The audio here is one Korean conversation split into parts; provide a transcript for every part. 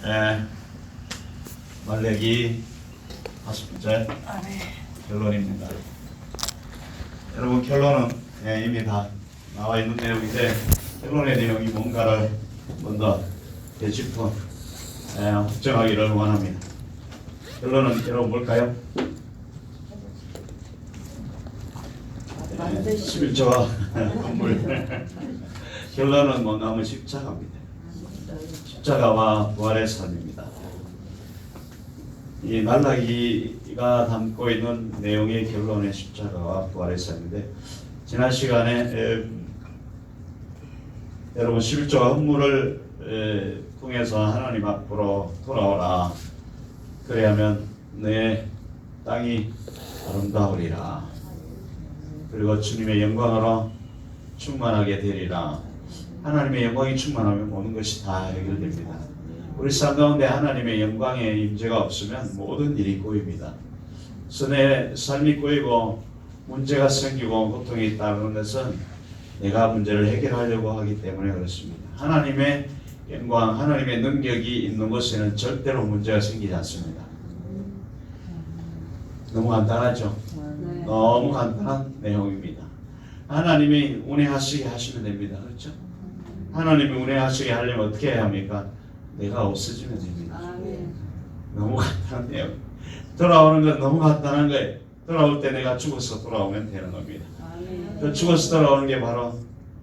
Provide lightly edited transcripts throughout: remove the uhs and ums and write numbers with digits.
예, 말레기 5절 결론입니다. 여러분 결론은 이미 다 나와 있는 내용인데 결론의 내용이 뭔가를 먼저 되짚어 확정하기를 원합니다. 결론은 여러분 뭘까요? 11조와 건물 결론은 뭔가 십자가입니다. 십자가와 부활의 삶입니다. 이 말라기가 담고 있는 내용의 결론의 십자가와 부활의 삶인데 지난 시간에 여러분 11조와 헌물을 통해서 하나님 앞으로 돌아오라. 그래야면 내 땅이 아름다우리라. 그리고 주님의 영광으로 충만하게 되리라. 하나님의 영광이 충만하면 모든 것이 다 해결됩니다. 우리 삶 가운데 하나님의 영광의 임재가 없으면 모든 일이 꼬입니다. 내 삶이 꼬이고 문제가 생기고 고통이 따르는 것은 내가 문제를 해결하려고 하기 때문에 그렇습니다. 하나님의 영광, 하나님의 능력이 있는 곳에는 절대로 문제가 생기지 않습니다. 너무 간단하죠? 네. 너무 간단한 내용입니다. 하나님이 운행하시게 하시면 됩니다. 그렇죠? 하나님이 운행하시게 하려면 어떻게 해야 합니까? 내가 없어지면 됩니다. 너무 간단한 내용. 돌아오는 건 너무 간단한 거예요. 돌아올 때 내가 죽어서 돌아오면 되는 겁니다. 그 죽어서 돌아오는 게 바로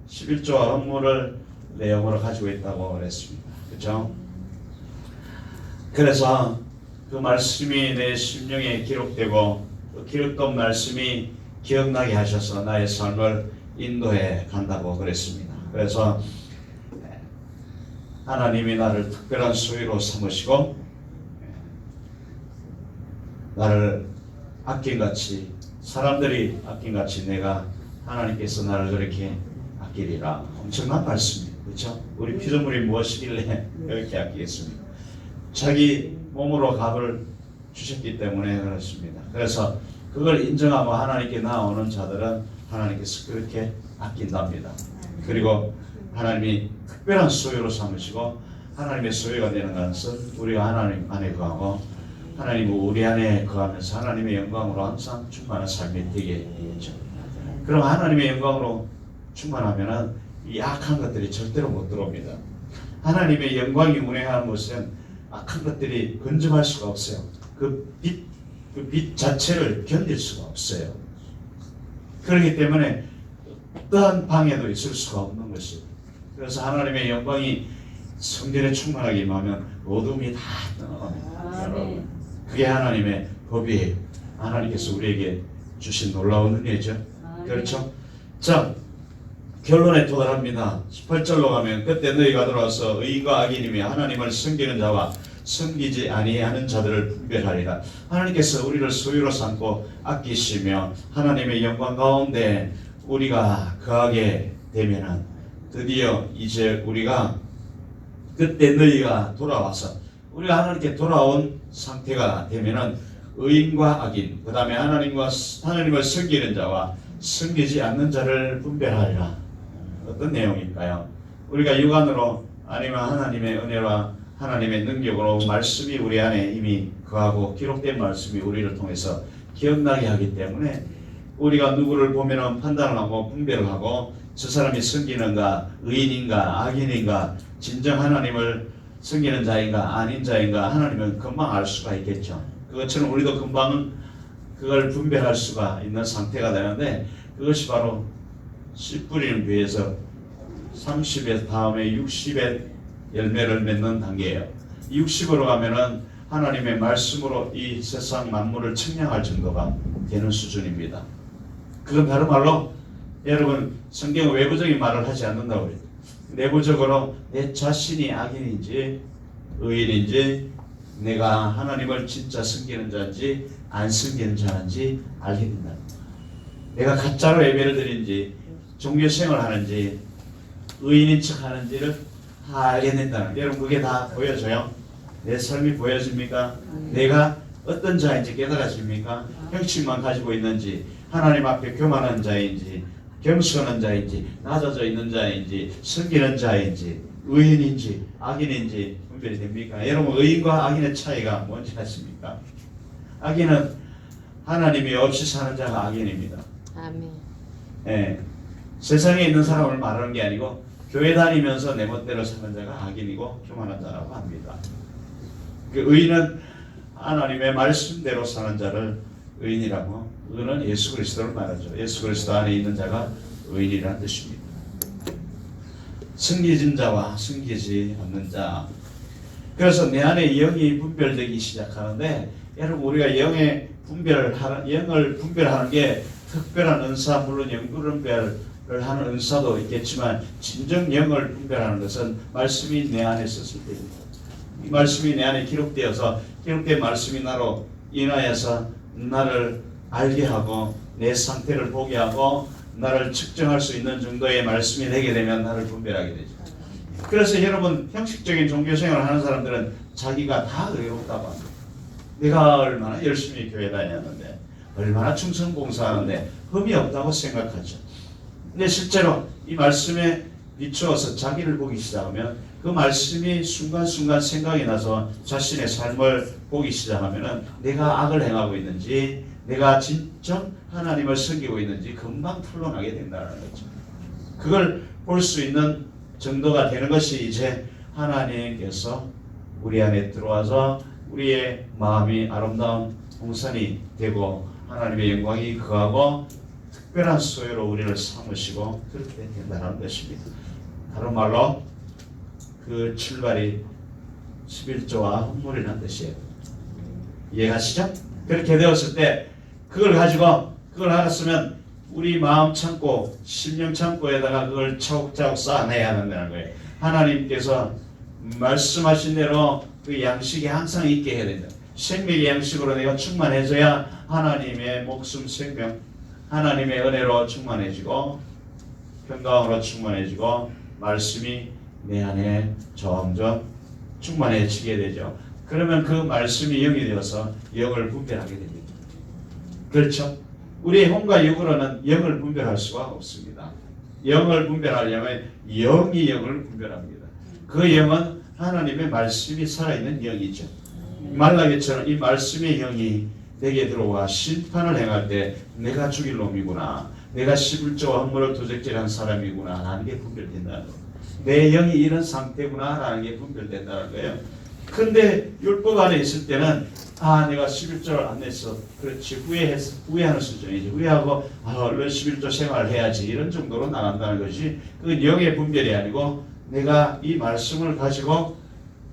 11조와 헌물을 내용으로 가지고 있다고 그랬습니다. 그렇죠? 그래서 그 말씀이 내 심령에 기록되고 그 기록된 말씀이 기억나게 하셔서 나의 삶을 인도해 간다고 그랬습니다. 그래서 하나님이 나를 특별한 소유로 삼으시고 나를 아낀같이 사람들이 아낀같이 내가 하나님께서 나를 그렇게 아끼리라. 엄청난 말씀이에요. 그렇죠? 우리 피조물이 무엇이길래 이렇게 아끼겠습니까? 자기 몸으로 값을 주셨기 때문에 그렇습니다. 그래서 그걸 인정하고 하나님께 나오는 자들은 하나님께서 그렇게 아낀답니다. 그리고 하나님이 특별한 소유로 삼으시고 하나님의 소유가 되는 것은 우리가 하나님 안에 거하고 하나님이 우리 안에 거하면서 하나님의 영광으로 항상 충만한 삶이 되게 되겠죠. 그럼 하나님의 영광으로 충만하면은 이 악한 것들이 절대로 못 들어옵니다. 하나님의 영광이 운행하는 곳은 악한 것들이 근접할 수가 없어요. 그 빛 자체를 견딜 수가 없어요. 그렇기 때문에 어떠한 방해도 있을 수가 없는 것이에요. 그래서 하나님의 영광이 성전에 충만하게 임하면 어둠이 다 떠나갑니다. 그게 하나님의 법이에요. 하나님께서 우리에게 주신 놀라운 은혜죠. 그렇죠? 자, 결론에 도달합니다. 18절로 가면 그때 너희가 들어와서 의인과 악인이며 하나님을 섬기는 자와 섬기지 아니하는 자들을 분별하리라. 하나님께서 우리를 소유로 삼고 아끼시며 하나님의 영광 가운데 우리가 거하게 되면은 드디어 이제 우리가 그때 너희가 돌아와서 우리가 하나님께 돌아온 상태가 되면은 의인과 악인, 그 다음에 하나님을 섬기는 자와 섬기지 않는 자를 분별하리라. 어떤 내용일까요? 우리가 육안으로 아니면 하나님의 은혜와 하나님의 능력으로 말씀이 우리 안에 이미 거하고 기록된 말씀이 우리를 통해서 기억나게 하기 때문에 우리가 누구를 보면 판단을 하고 분별을 하고 저 사람이 섬기는가 의인인가 악인인가 진정 하나님을 섬기는 자인가 아닌 자인가 하나님은 금방 알 수가 있겠죠. 그것처럼 우리도 금방은 그걸 분별할 수가 있는 상태가 되는데 그것이 바로 씨 뿌리는 뒤에서 30에 다음에 60의 열매를 맺는 단계예요. 60으로 가면은 하나님의 말씀으로 이 세상 만물을 측량할 정도가 되는 수준입니다. 그건 다른 말로 여러분 성경은 외부적인 말을 하지 않는다고 그래요. 내부적으로 내 자신이 악인인지 의인인지 내가 하나님을 진짜 섬기는 자인지 안 섬기는 자인지 알게 된다. 내가 가짜로 예배를 드리는지 종교생활을 하는지 의인인 척 하는지를 다 알게 된다는 거예요. 여러분 그게 다 보여져요? 내 삶이 보여집니까? 내가 어떤 자인지 깨달아집니까? 형식만 가지고 있는지 하나님 앞에 교만한 자인지 겸손한 자인지 낮아져 있는 자인지 섬기는 자인지 의인인지 악인인지 분별이 됩니까? 여러분, 의인과 악인의 차이가 뭔지 아십니까? 악인은 하나님이 없이 사는 자가 악인입니다. 아멘. 예, 세상에 있는 사람을 말하는 게 아니고 교회 다니면서 내 멋대로 사는 자가 악인이고 교만한 자라고 합니다. 그 의인은 하나님의 말씀대로 사는 자를 의인이라고, 의는 예수 그리스도를 말하죠. 예수 그리스도 안에 있는 자가 의인이라는 뜻입니다. 승리진 자와 승리지 않는 자. 그래서 내 안에 영이 분별되기 시작하는데, 여러분, 우리가 영을 분별하는 게 특별한 은사, 물론 영 분별을 하는 은사도 있겠지만, 진정 영을 분별하는 것은 말씀이 내 안에 있었을 때입니다. 이 말씀이 내 안에 기록되어서, 기록된 말씀이 나로 인하여서 나를 알게 하고 내 상태를 보게 하고 나를 측정할 수 있는 정도의 말씀이 되게 되면 나를 분별하게 되죠. 그래서 여러분, 형식적인 종교생활을 하는 사람들은 자기가 다 의롭다고 합니다. 내가 얼마나 열심히 교회 다녔는데, 얼마나 충성봉사하는데 흠이 없다고 생각하죠. 근데 실제로 이 말씀에 비추어서 자기를 보기 시작하면, 그 말씀이 순간순간 생각이 나서 자신의 삶을 보기 시작하면 내가 악을 행하고 있는지, 내가 진정 하나님을 섬기고 있는지 금방 탄로나게 된다는 거죠. 그걸 볼 수 있는 정도가 되는 것이 이제 하나님께서 우리 안에 들어와서 우리의 마음이 아름다운 동산이 되고 하나님의 영광이 거하고 특별한 소유로 우리를 삼으시고 그렇게 된다는 것입니다. 다른 말로 그 출발이 11조와 헌물이라는 뜻이에요. 이해가시죠? 그렇게 되었을 때 그걸 알았으면 우리 마음 창고, 심령 창고에다가 그걸 차곡차곡 쌓아내야 한다는 거예요. 하나님께서 말씀하신 대로 그 양식이 항상 있게 해야 된다. 생명의 양식으로 내가 충만해져야 하나님의 목숨, 생명, 하나님의 은혜로 충만해지고 평강으로 충만해지고 말씀이 내 안에 점점 충만해지게 되죠. 그러면 그 말씀이 영이 되어서 영을 분별하게 됩니다. 그렇죠? 우리의 혼과 육으로는 영을 분별할 수가 없습니다. 영을 분별하려면 영이 영을 분별합니다. 그 영은 하나님의 말씀이 살아있는 영이죠. 말라기처럼 이 말씀의 영이 내게 들어와 심판을 행할 때 내가 죽일 놈이구나, 내가 11조와 헌물을 도적질한 사람이구나 라는 게 분별된다는 거예요. 내 영이 이런 상태구나 라는 게 분별된다는 거예요. 근데 율법 안에 있을 때는 내가 11조를 안 냈어, 그렇지, 후회하는 수준이지. 후회하고 얼른 11조 생활해야지 이런 정도로 나간다는 것이, 그건 영의 분별이 아니고 내가 이 말씀을 가지고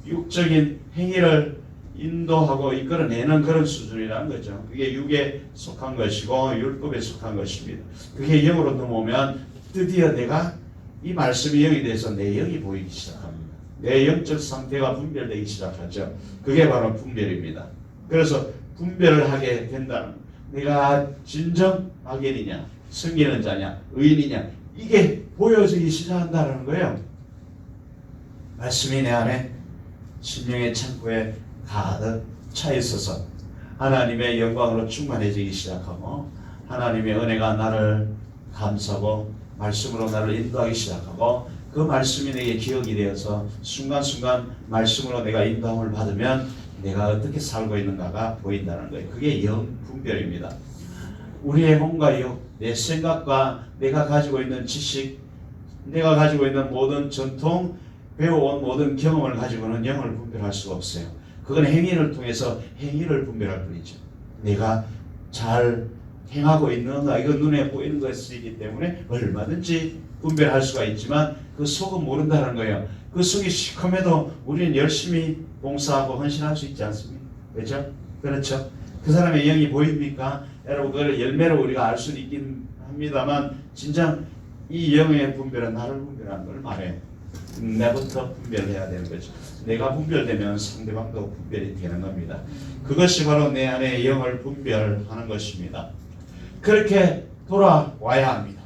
육적인 행위를 인도하고 이끌어내는 그런 수준이라는 거죠. 그게 육에 속한 것이고 율법에 속한 것입니다. 그게 영으로 넘어오면 드디어 내가 이 말씀이 영이 돼서 내 영이 보이기 시작합니다. 내 영적 상태가 분별되기 시작하죠. 그게 바로 분별입니다. 그래서 분별을 하게 된다는, 내가 진정 악인이냐, 섬기는 자냐, 의인이냐, 이게 보여지기 시작한다는 거예요. 말씀이 내 안에 심령의 창고에 가득 차 있어서 하나님의 영광으로 충만해지기 시작하고 하나님의 은혜가 나를 감싸고 말씀으로 나를 인도하기 시작하고 그 말씀이 내게 기억이 되어서 순간순간 말씀으로 내가 인도함을 받으면 내가 어떻게 살고 있는가가 보인다는 거예요. 그게 영 분별입니다. 우리의 혼과 육, 내 생각과 내가 가지고 있는 지식, 내가 가지고 있는 모든 전통, 배워온 모든 경험을 가지고는 영을 분별할 수가 없어요. 그건 행위를 통해서 행위를 분별할 뿐이죠. 내가 잘 행하고 있는가, 이건 눈에 보이는 것이기 때문에 얼마든지 분별할 수가 있지만 그 속은 모른다는 거예요. 그 속이 시커매도 우리는 열심히 봉사하고 헌신할 수 있지 않습니까? 그렇죠? 그렇죠? 그 사람의 영이 보입니까? 여러분, 그걸 열매로 우리가 알 수는 있긴 합니다만 진정 이 영의 분별은 나를 분별하는 걸 말해요. 내부터 분별해야 되는 거죠. 내가 분별되면 상대방도 분별이 되는 겁니다. 그것이 바로 내 안에 영을 분별하는 것입니다. 그렇게 돌아와야 합니다.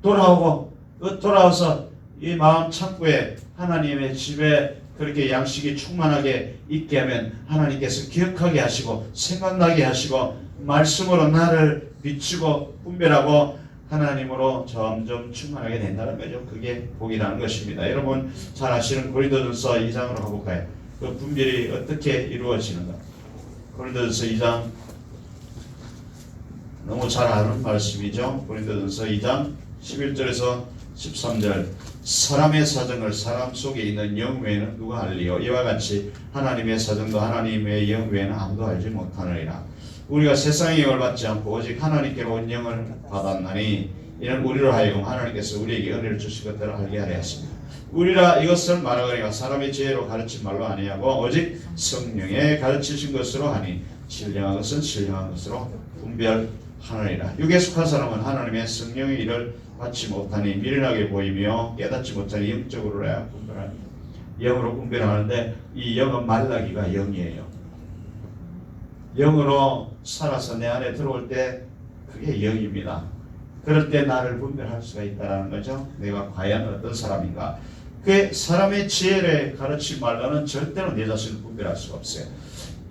돌아와서 이 마음 창고에 하나님의 집에 그렇게 양식이 충만하게 있게 하면 하나님께서 기억하게 하시고 생각나게 하시고 말씀으로 나를 비추고 분별하고 하나님으로 점점 충만하게 된다는 거죠. 그게 복이라는 것입니다. 여러분 잘 아시는 고린도전서 2장으로 가볼까요? 그 분별이 어떻게 이루어지는가? 고린도전서 2장 너무 잘 아는 말씀이죠. 고린도전서 2장 11절에서 13절 사람의 사정을 사람 속에 있는 영 외에는 누가 알리요? 이와 같이 하나님의 사정도 하나님의 영 외에는 아무도 알지 못하느니라. 우리가 세상의 영을 받지 않고 오직 하나님께로 온 영을 받았나니 이는 우리로 하여금 하나님께서 우리에게 은혜를 주신 것들을 알게 하려 했습니다. 우리라 이것을 말하거니와 사람의 지혜로 가르친 말로 아니하고 오직 성령의 가르치신 것으로 하니 신령한 것은 신령한 것으로 분별하느니라. 육에 속한 사람은 하나님의 성령의 일을 받지 못하니 미련하게 보이며 깨닫지 못하니 영적으로야 분별하니 영으로 분별하는데 이 영은 말라기가 영이에요. 영으로 살아서 내 안에 들어올 때 그게 영입니다. 그럴 때 나를 분별할 수가 있다는 거죠. 내가 과연 어떤 사람인가. 그 사람의 지혜를 가르치지 말라는 절대로 내 자신을 분별할 수가 없어요.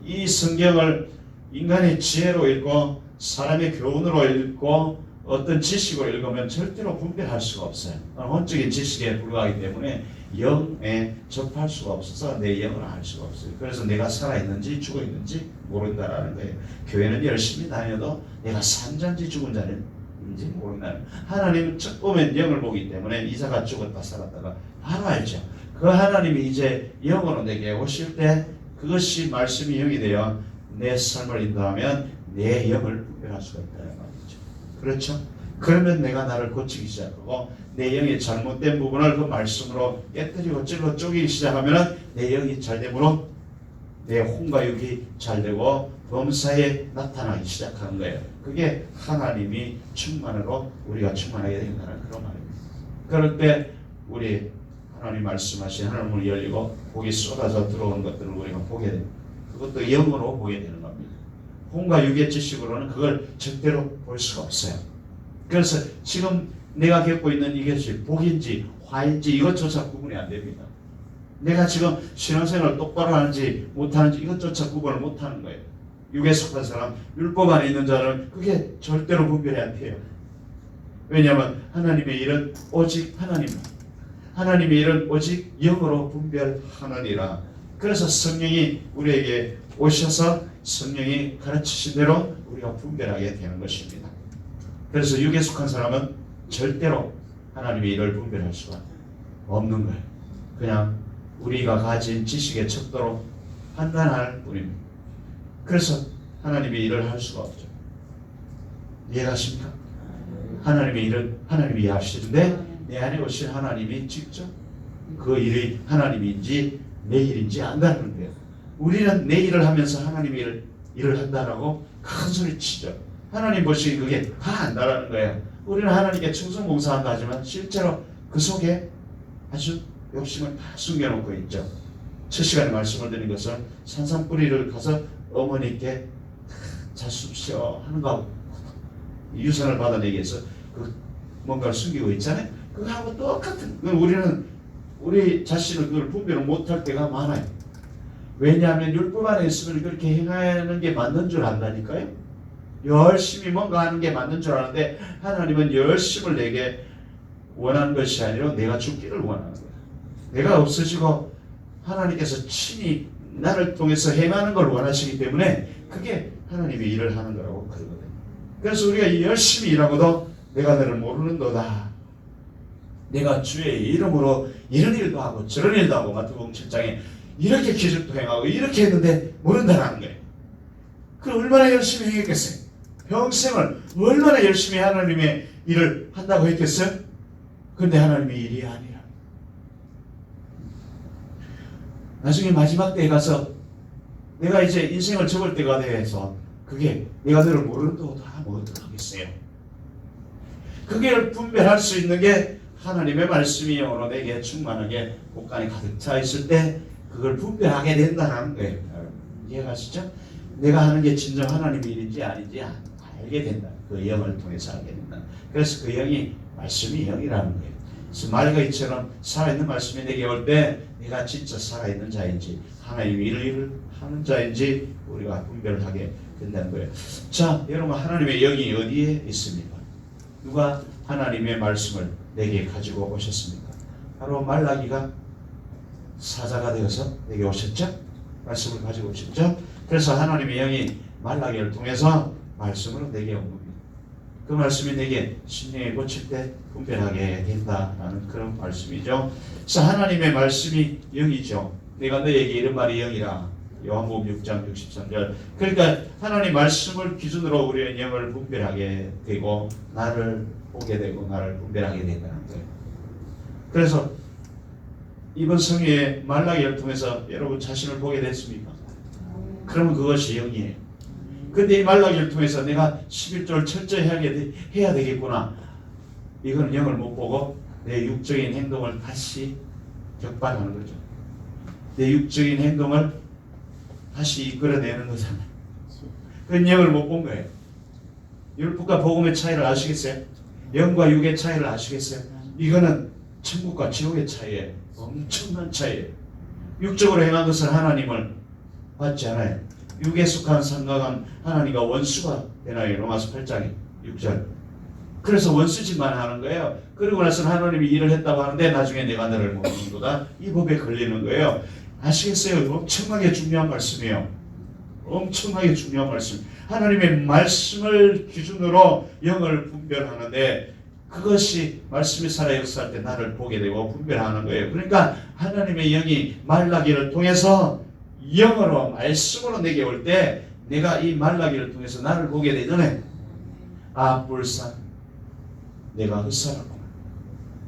이 성경을 인간의 지혜로 읽고 사람의 교훈으로 읽고 어떤 지식으로 읽으면 절대로 분별할 수가 없어요. 혼적인 지식에 불과하기 때문에 영에 접할 수가 없어서 내 영을 알 수가 없어요. 그래서 내가 살아있는지 죽어있는지 모른다라는 거예요. 교회는 열심히 다녀도 내가 산 자인지 죽은 자인지 모른다는 거예요. 하나님은 첫 보면 영을 보기 때문에 이자가 죽었다 살았다가 바로 알죠. 그 하나님이 이제 영으로 내게 오실 때 그것이 말씀이 영이 되어 내 삶을 인도하면 내 영을 분별할 수가 있다는 말이죠. 그렇죠? 그러면 내가 나를 고치기 시작하고 내 영의 잘못된 부분을 그 말씀으로 깨뜨리고 찔러 쪼개기 시작하면 내 영이 잘되므로 내 혼과 육이 잘되고 범사에 나타나기 시작하는 거예요. 그게 하나님이 충만으로 우리가 충만하게 된다는 그런 말입니다. 그럴 때 우리 하나님 말씀하신 하늘문이 열리고 복이 쏟아져 들어오는 것들을 우리가 보게 됩니다. 그것도 영으로 보게 되는 겁니다. 혼과 육의 지식으로는 그걸 절대로 볼 수가 없어요. 그래서 지금 내가 겪고 있는 이것이 복인지 화인지 이것조차 구분이 안 됩니다. 내가 지금 신앙생활을 똑바로 하는지 못하는지 이것조차 구분을 못하는 거예요. 육에 속한 사람, 율법 안에 있는 자는 그게 절대로 분별이 안 돼요. 왜냐하면 하나님의 일은 오직 하나님의 일은 오직 영으로 분별하느니라. 그래서 성령이 우리에게 오셔서 성령이 가르치신 대로 우리가 분별하게 되는 것입니다. 그래서 육에 속한 사람은 절대로 하나님의 일을 분별할 수가 없는 거예요. 그냥 우리가 가진 지식의 척도로 판단할 뿐입니다. 그래서 하나님의 일을 할 수가 없죠. 이해가십니까? 하나님의 일은 하나님이 하시는데 내 안에 오신 하나님이 직접 그 일이 하나님인지 내 일인지 안다는 거예요. 우리는 내 일을 하면서 하나님의 일을 한다라고 큰 소리 치죠. 하나님 보시기 그게 다 안다라는 거예요. 우리는 하나님께 충성봉사한다 하지만 실제로 그 속에 아주 욕심을 다 숨겨놓고 있죠. 첫 시간에 말씀을 드린 것은 산삼뿌리를 가서 어머니께 자수시오 하는 거하고 유산을 받아내기 위해서 그 뭔가를 숨기고 있잖아요. 그거하고 똑같은. 우리는 우리 자신을 그걸 분별을 못할 때가 많아요. 왜냐하면 율법 안에 있으면 그렇게 행하는 게 맞는 줄 안다니까요. 열심히 뭔가 하는 게 맞는 줄 아는데 하나님은 열심을 내게 원하는 것이 아니라 내가 죽기를 원하는 거예요. 내가 없어지고 하나님께서 친히 나를 통해서 행하는 걸 원하시기 때문에 그게 하나님의 일을 하는 거라고 그러거든요. 그래서 우리가 열심히 일하고도 내가 너를 모르는도다. 내가 주의 이름으로 이런 일도 하고 저런 일도 하고 마태복음 7장에 이렇게 기적도 행하고 이렇게 했는데 모른다는 거예요. 그럼 얼마나 열심히 행했겠어요? 평생을 얼마나 열심히 하나님의 일을 한다고 했겠어요? 그런데 하나님의 일이 아니라 나중에 마지막 때에 가서 내가 이제 인생을 접을 때가 돼서 그게 내가 너를 모르는도 다 뭐 어떡하겠어요? 그게 분별할 수 있는 게 하나님의 말씀이 영으로 내게 충만하게 복간에 가득 차 있을 때 그걸 분별하게 된다는 거예요. 이해가시죠? 내가 하는 게 진정 하나님의 일인지 아닌지 알게 된다. 그 영을 통해서 알게 된다. 그래서 그 영이 말씀이 영이라는 거예요. 그래서 말가이처럼 살아있는 말씀이 내게 올 때 내가 진짜 살아있는 자인지 하나님의 일을 하는 자인지 우리가 분별을 하게 된다는 거예요. 자, 여러분 하나님의 영이 어디에 있습니까? 누가 하나님의 말씀을 내게 가지고 오셨습니까? 바로 말라기가 사자가 되어서 내게 오셨죠? 말씀을 가지고 오셨죠? 그래서 하나님의 영이 말라기를 통해서 말씀으로 내게 온 겁니다. 그 말씀이 내게 심령에 꽂힐 때 분별하게 된다라는 그런 말씀이죠. 그래서 하나님의 말씀이 영이죠. 내가 너에게 이런 말이 영이라. 요한복음 6장 63절. 그러니까 하나님 말씀을 기준으로 우리는 영을 분별하게 되고 나를 보게 되고 나를 분별하게 된다는 거예요. 그래서 이번 성경의 말라기를 통해서 여러분 자신을 보게 됐습니까? 그러면 그것이 영이에요. 근데 이 말라기를 통해서 내가 11조를 철저히 해야 되겠구나. 이거는 영을 못 보고 내 육적인 행동을 다시 격발하는 거죠. 내 육적인 행동을 다시 이끌어내는 거잖아요. 그건 영을 못 본 거예요. 율법과 복음의 차이를 아시겠어요? 영과 육의 차이를 아시겠어요? 이거는 천국과 지옥의 차이예요. 엄청난 차이예요. 육적으로 행한 것은 하나님을 받지 않아요. 육에 속한 생각은 하나님과 원수가 되나요? 로마서 8장 6절. 그래서 원수짓만 하는 거예요. 그리고 나서는 하나님이 일을 했다고 하는데 나중에 내가 너를 못 믿는도다. 이 법에 걸리는 거예요. 아시겠어요? 엄청나게 중요한 말씀이에요. 엄청나게 중요한 말씀. 하나님의 말씀을 기준으로 영을 분별하는데 그것이 말씀이 살아 역사할 때 나를 보게 되고 분별하는 거예요. 그러니까 하나님의 영이 말라기를 통해서 영어로 말씀으로 내게 올 때 내가 이 말라기를 통해서 나를 보게 되잖아요. 아, 불쌍, 내가 헛살았구나.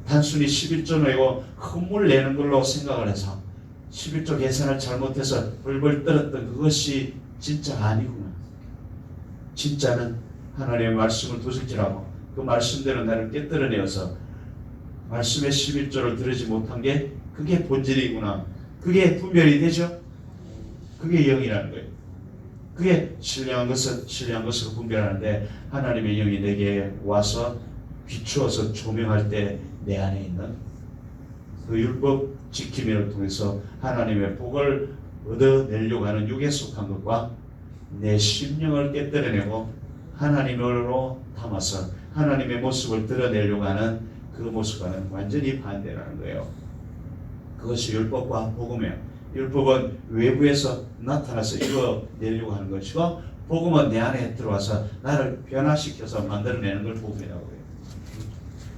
단순히 11조 내고 흠물 내는 걸로 생각을 해서 11조 계산을 잘못해서 벌벌 떨었던 그것이 진짜 아니구나. 진짜는 하나님의 말씀을 도둑질하고 그 말씀대로 나를 깨뜨려내어서 말씀의 11조를 들으지 못한 게 그게 본질이구나. 그게 분별이 되죠. 그게 영이라는 거예요. 그게 신령한 것으로 분별하는데 하나님의 영이 내게 와서 비추어서 조명할 때 내 안에 있는 그 율법 지킴이를 통해서 하나님의 복을 얻어내려고 하는 육에 속한 것과 내 심령을 깨뜨려내고 하나님으로 담아서 하나님의 모습을 드러내려고 하는 그 모습과는 완전히 반대라는 거예요. 그것이 율법과 복음이에요. 율법은 외부에서 나타나서 이루어내려고 하는 것이고 복음은 내 안에 들어와서 나를 변화시켜서 만들어내는 걸 복음이라고 해요.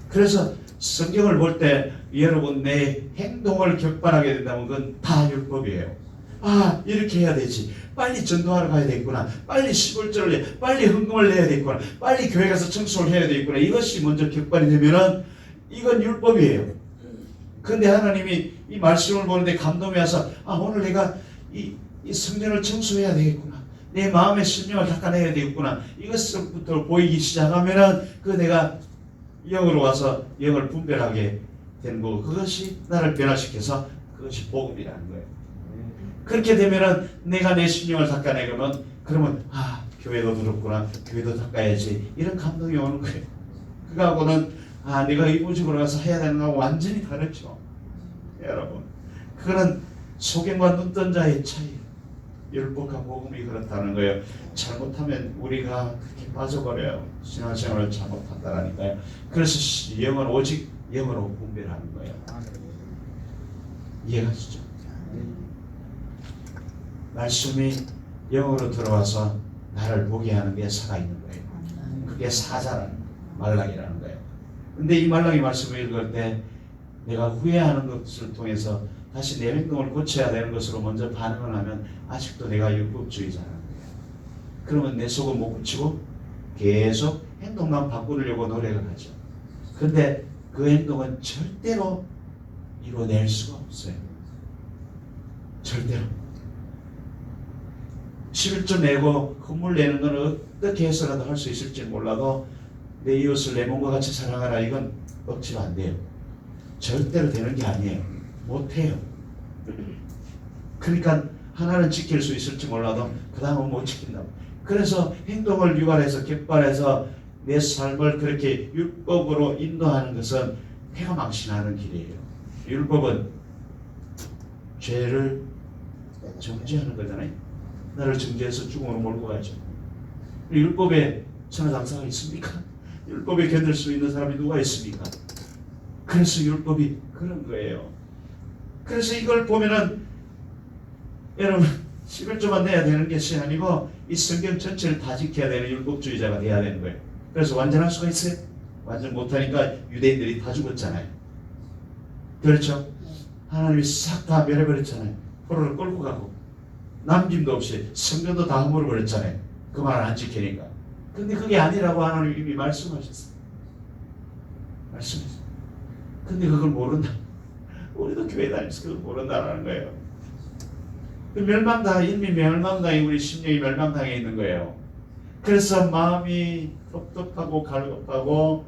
그래서 성경을 볼 때 여러분 내 행동을 격발하게 된다면 그건 다 율법이에요. 아, 이렇게 해야 되지. 빨리 전도하러 가야 되겠구나. 빨리 시골절을 내, 빨리 헌금을 내야 되겠구나. 빨리 교회 가서 청소를 해야 되겠구나. 이것이 먼저 격발이 되면은 이건 율법이에요. 근데 하나님이 이 말씀을 보는데 감동이 와서 아, 오늘 내가 이 성전을 청소해야 되겠구나. 내 마음의 심령을 닦아내야 되겠구나. 이것부터 보이기 시작하면은 그 내가 영으로 와서 영을 분별하게 되는 거고 그것이 나를 변화시켜서 그것이 복음이라는 거예요. 그렇게 되면은 내가 내 심령을 닦아내면 그러면 아, 교회도 들었구나. 교회도 닦아야지. 이런 감동이 오는 거예요. 그거하고는 아, 내가 이부집으로 가서 해야 되는 거하고 완전히 다르죠. 여러분, 그거는 소경과 눈뜬 자의 차이. 율법과 복음이 그렇다는 거예요. 잘못하면 우리가 그렇게 빠져버려요. 신앙생활을 잘못한다라니까요. 그래서 영은 오직 영으로 분별하는 거예요. 이해가시죠? 말씀이 영으로 들어와서 나를 보게 하는 게 살아있는 거예요. 그게 사자라는 말라기라는 거예요. 근데 이 말라기 말씀을 읽을 때 내가 후회하는 것을 통해서 다시 내 행동을 고쳐야 되는 것으로 먼저 반응을 하면 아직도 내가 율법주의자라는 거예요. 그러면 내 속은 못 고치고 계속 행동만 바꾸려고 노력을 하죠. 근데 그 행동은 절대로 이루어낼 수가 없어요. 절대로. 11조 내고 헌물 내는 건 어떻게 해서라도 할 수 있을지 몰라도 내 이웃을 내 몸과 같이 사랑하라 이건 억지로 안 돼요. 절대로 되는 게 아니에요. 못해요. 그러니까 하나는 지킬 수 있을지 몰라도 그 다음은 못 지킨다고. 그래서 행동을 유발해서 격발해서 내 삶을 그렇게 율법으로 인도하는 것은 폐가 망신하는 길이에요. 율법은 죄를 정죄하는 거잖아요. 나를 정죄해서 죽음으로 몰고 가죠. 율법에 천하장사가 있습니까? 율법에 견딜 수 있는 사람이 누가 있습니까? 그래서 율법이 그런 거예요. 그래서 이걸 보면은 여러분 11조만 내야 되는 것이 아니고 이 성경 전체를 다 지켜야 되는 율법주의자가 돼야 되는 거예요. 그래서 완전할 수가 있어요? 완전 못하니까 유대인들이 다 죽었잖아요. 그렇죠? 하나님이 싹 다 멸해버렸잖아요. 포로를 끌고 가고 남김도 없이 성전도 다 허물어버렸잖아요. 그 말을 안 지키니까. 근데 그게 아니라고 하나님 이미 말씀하셨어요. 말씀하셨어요. 근데 그걸 모른다. 우리도 교회 다니면서 그걸 모른다라는 거예요. 그 이미 멸망당해, 우리 심령이 멸망당해 있는 거예요. 그래서 마음이 텁텁하고 갈급하고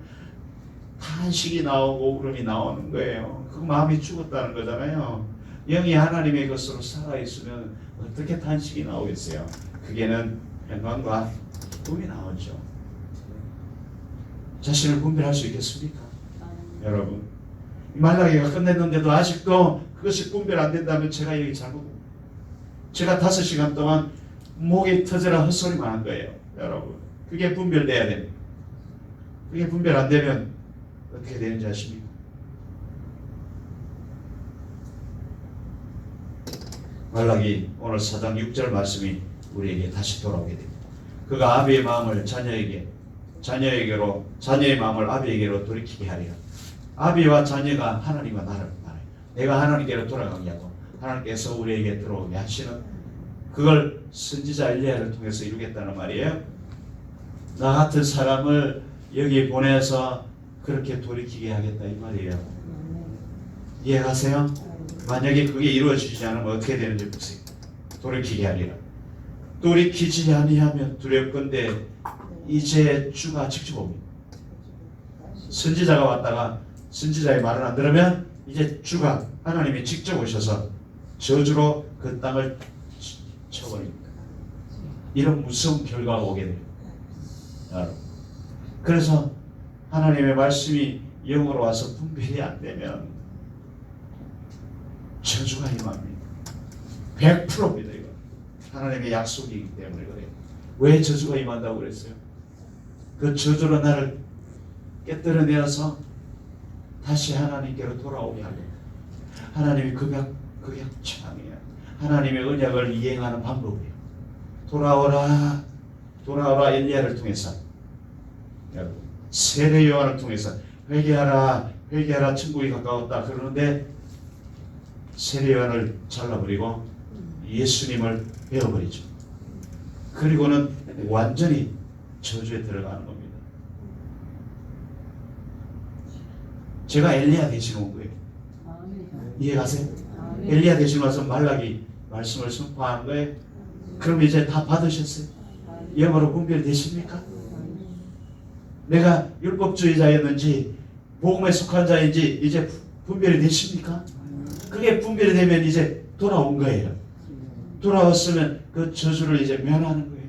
탄식이 나오고 울음이 나오는 거예요. 그 마음이 죽었다는 거잖아요. 영이 하나님의 것으로 살아있으면 어떻게 탄식이 나오겠어요? 그게는 평강과 꿈이 나오죠. 자신을 분별할 수 있겠습니까? 여러분, 말라기가 끝냈는데도 아직도 그것이 분별 안 된다면 제가 여기 제가 5시간 동안 목이 터져라 헛소리만 한 거예요. 여러분, 그게 분별돼야 됩니다. 그게 분별 안 되면 어떻게 되는지 아십니까? 말라기 오늘 4장 6절 말씀이 우리에게 다시 돌아오게 됩니다. 그가 아비의 마음을 자녀의 마음을 아비에게로 돌이키게 하리라. 아비와 자녀가 하나님과 나를 말해요. 내가 하나님께로 돌아가냐고 하나님께서 우리에게 들어오게 하시는 그걸 선지자 엘리야를 통해서 이루겠다는 말이에요. 나 같은 사람을 여기 보내서 그렇게 돌이키게 하겠다 이 말이에요. 이해가세요? 만약에 그게 이루어지지 않으면 어떻게 되는지 보세요. 돌이키게 하리라. 돌이키지 아니하면 두렵건대 이제 주가 직접 옵니다. 선지자가 왔다가 선지자의 말을 안 들으면 이제 주가 하나님이 직접 오셔서 저주로 그 땅을 쳐버립니다. 이런 무서운 결과가 오게 됩니다. 여러분. 그래서 하나님의 말씀이 영으로 와서 분별이 안 되면 저주가 임합니다. 100%입니다. 이거 하나님의 약속이기 때문에 그래요. 왜 저주가 임한다고 그랬어요? 그 저주로 나를 깨뜨려내어서 다시 하나님께로 돌아오게 하려. 하나님이 극약창이에요. 하나님의 언약을 이행하는 방법이에요. 돌아오라, 돌아오라. 엘리야를 통해서, 여러분, 세례 요한을 통해서 회개하라, 회개하라. 천국이 가까웠다. 그러는데 세례 요한을 잘라버리고 예수님을 베어버리죠. 그리고는 완전히 저주에 들어가는 겁니다. 제가 엘리야 대신 온 거예요. 이해가세요? 엘리야 대신 와서 말라기 말씀을 선포하는 거예요. 그럼 이제 다 받으셨어요? 영어로 분별되십니까? 내가 율법주의자였는지 복음에 속한 자인지 이제 분별이 되십니까? 그게 분별이 되면 이제 돌아온 거예요. 돌아왔으면 그 저주를 이제 면하는 거예요.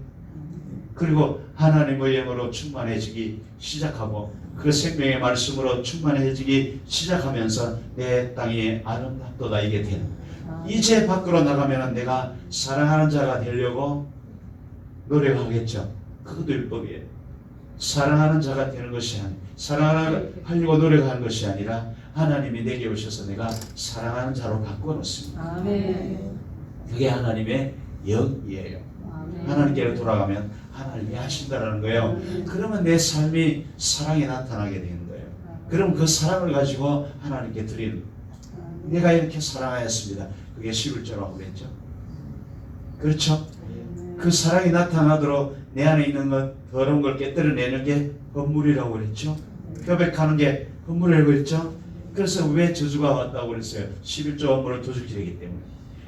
그리고 하나님의 영으로 충만해지기 시작하고 그 생명의 말씀으로 충만해지기 시작하면서 내 땅이 아름답도다 이게 되는 거예요. 이제 밖으로 나가면 내가 사랑하는 자가 되려고 노력하겠죠. 그것도 율법이에요. 사랑하는 자가 되는 것이 아니라 사랑하려고 노력하는 것이 아니라 하나님이 내게 오셔서 내가 사랑하는 자로 바꿔놓습니다. 아멘. 그게 하나님의 영이에요. 아멘. 하나님께로 돌아가면 하나님이 하신다라는 거예요. 그러면 내 삶이 사랑이 나타나게 되는 거예요. 그럼 그 사랑을 가지고 하나님께 드리는 거예요. 내가 이렇게 사랑하였습니다. 그게 11조라고 그랬죠. 그렇죠? 그 사랑이 나타나도록 내 안에 있는 것 더러운 걸 깨뜨려내는 게 헌물이라고 그랬죠. 표백하는 게 헌물이라고 그랬죠. 그래서 왜 저주가 왔다고 그랬어요? 11조 헌물을 도둑질하기 때문에.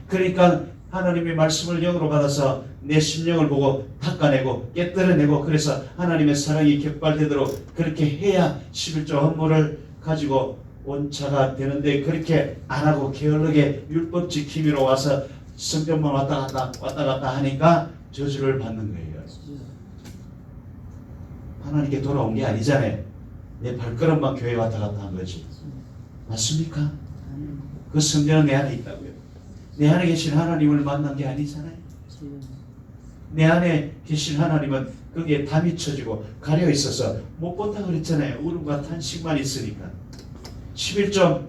그러니까 하나님의 말씀을 영으로 받아서 내 심령을 보고 닦아내고 깨뜨려내고 그래서 하나님의 사랑이 격발되도록 그렇게 해야 11조 헌물을 가지고 온차가 되는데 그렇게 안 하고 게을르게 율법 지킴이로 와서 성전만 왔다 갔다 하니까 저주를 받는 거예요. 하나님께 돌아온 게 아니잖아요. 내 발걸음만 교회 왔다 갔다 한 거지. 맞습니까? 그 성전은 내 안에 있다고요. 내 안에 계신 하나님을 만난 게 아니잖아요. 내 안에 계신 하나님은 거기에 담이 쳐지고 가려 있어서 못 본다 그랬잖아요. 울음과 탄식만 있으니까. 11점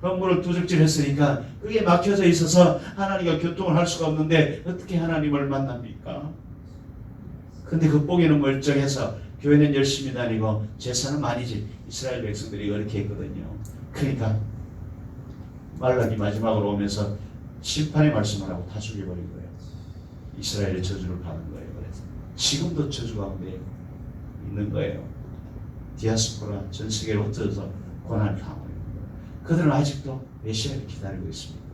건물을 도적질했으니까 그게 막혀져 있어서 하나님과 교통을 할 수가 없는데 어떻게 하나님을 만납니까? 근데 겉보기는 멀쩡해서 교회는 열심히 다니고 제사는 많이 지 이스라엘 백성들이 그렇게 했거든요. 그러니까 말라기 마지막으로 오면서 심판의 말씀을 하고 다 죽여버린 거예요. 이스라엘의 저주를 받은 거예요. 그래서 지금도 저주 가운데 있는 거예요. 디아스포라 전 세계로 흩어져서 고난을 당하고 있는 거예요. 그들은 아직도 메시아를 기다리고 있습니다.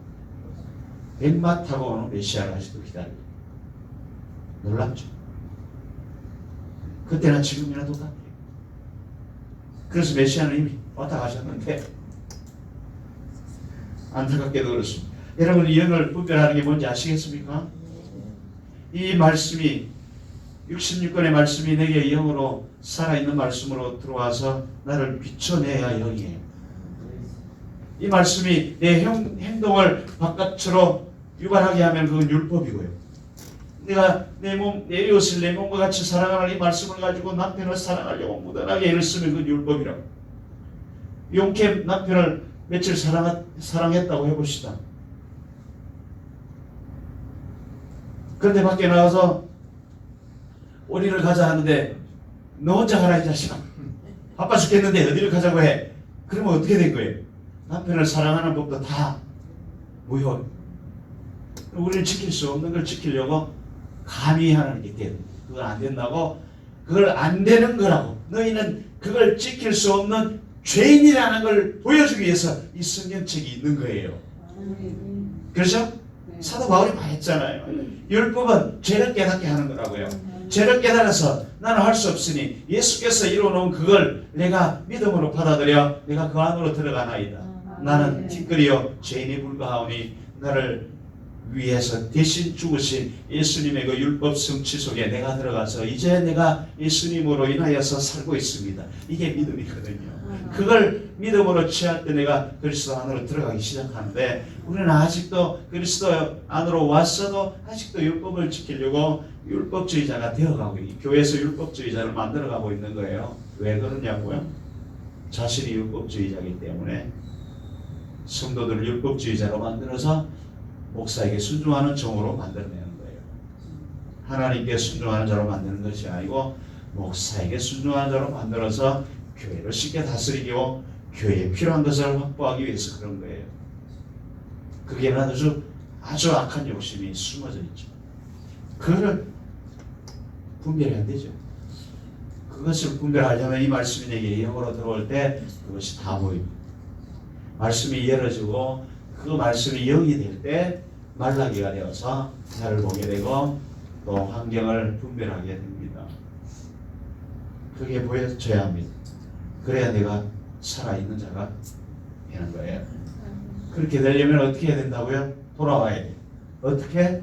백마 타고 오는 메시아를 아직도 기다리고 놀랍죠. 그때나 지금이나 똑같아요. 그래서 메시아는 이미 왔다 가셨는데 안타깝게도 그렇습니다. 여러분 이 영을 분별하는 게 뭔지 아시겠습니까? 이 말씀이 66권의 말씀이 내게 영으로 살아있는 말씀으로 들어와서 나를 비춰내야 영이에요. 이 말씀이 내 행동을 바깥으로 유발하게 하면 그건 율법이고요. 내가 내 이웃을 내 몸과 같이 사랑하는 이 말씀을 가지고 남편을 사랑하려고 무던하게 애를 쓰면 그건 율법이라고. 용케 남편을 며칠 사랑했다고 해봅시다. 그런데 밖에 나가서 어디를 가자 하는데 너 혼자 가라 이 자식아. 바빠 죽겠는데 어디를 가자고 해. 그러면 어떻게 된 거예요? 남편을 사랑하는 법도 다 무효. 우리는 지킬 수 없는 걸 지키려고 감히 하는 게 돼. 그건 안 된다고. 그걸 안 되는 거라고. 너희는 그걸 지킬 수 없는 죄인이라는 걸 보여주기 위해서 이 성경책이 있는 거예요. 그렇죠? 사도 바울이 말했잖아요. 율법은 죄를 깨닫게 하는 거라고요. 죄를 깨달아서 나는 할 수 없으니 예수께서 이루어놓은 그걸 내가 믿음으로 받아들여 내가 그 안으로 들어가나이다. 나는 티끌이요 죄인이 불과하오니 나를 위해서 대신 죽으신 예수님의 그 율법 성취 속에 내가 들어가서 이제 내가 예수님으로 인하여서 살고 있습니다. 이게 믿음이거든요. 그걸 믿음으로 취할 때 내가 그리스도 안으로 들어가기 시작하는데 우리는 아직도 그리스도 안으로 왔어도 아직도 율법을 지키려고 율법주의자가 되어가고 교회에서 율법주의자를 만들어가고 있는 거예요. 왜 그러냐고요? 자신이 율법주의자이기 때문에 성도들을 율법주의자로 만들어서 목사에게 순종하는 종으로 만들어내는 거예요. 하나님께 순종하는 자로 만드는 것이 아니고 목사에게 순종하는 자로 만들어서 교회를 쉽게 다스리고 교회에 필요한 것을 확보하기 위해서 그런 거예요. 그게 아주 악한 욕심이 숨어져 있죠. 그거를 분별해야 되죠. 그것을 분별하려면 이 말씀이 내게 영으로 들어올 때 그것이 다 보입니다. 말씀이 열어지고 그 말씀이 영이 될 때 말라기가 되어서 나를 보게 되고 또 환경을 분별하게 됩니다. 그게 보여져야 합니다. 그래야 내가 살아있는 자가 되는 거예요. 그렇게 되려면 어떻게 해야 된다고요? 돌아와야 돼요. 어떻게?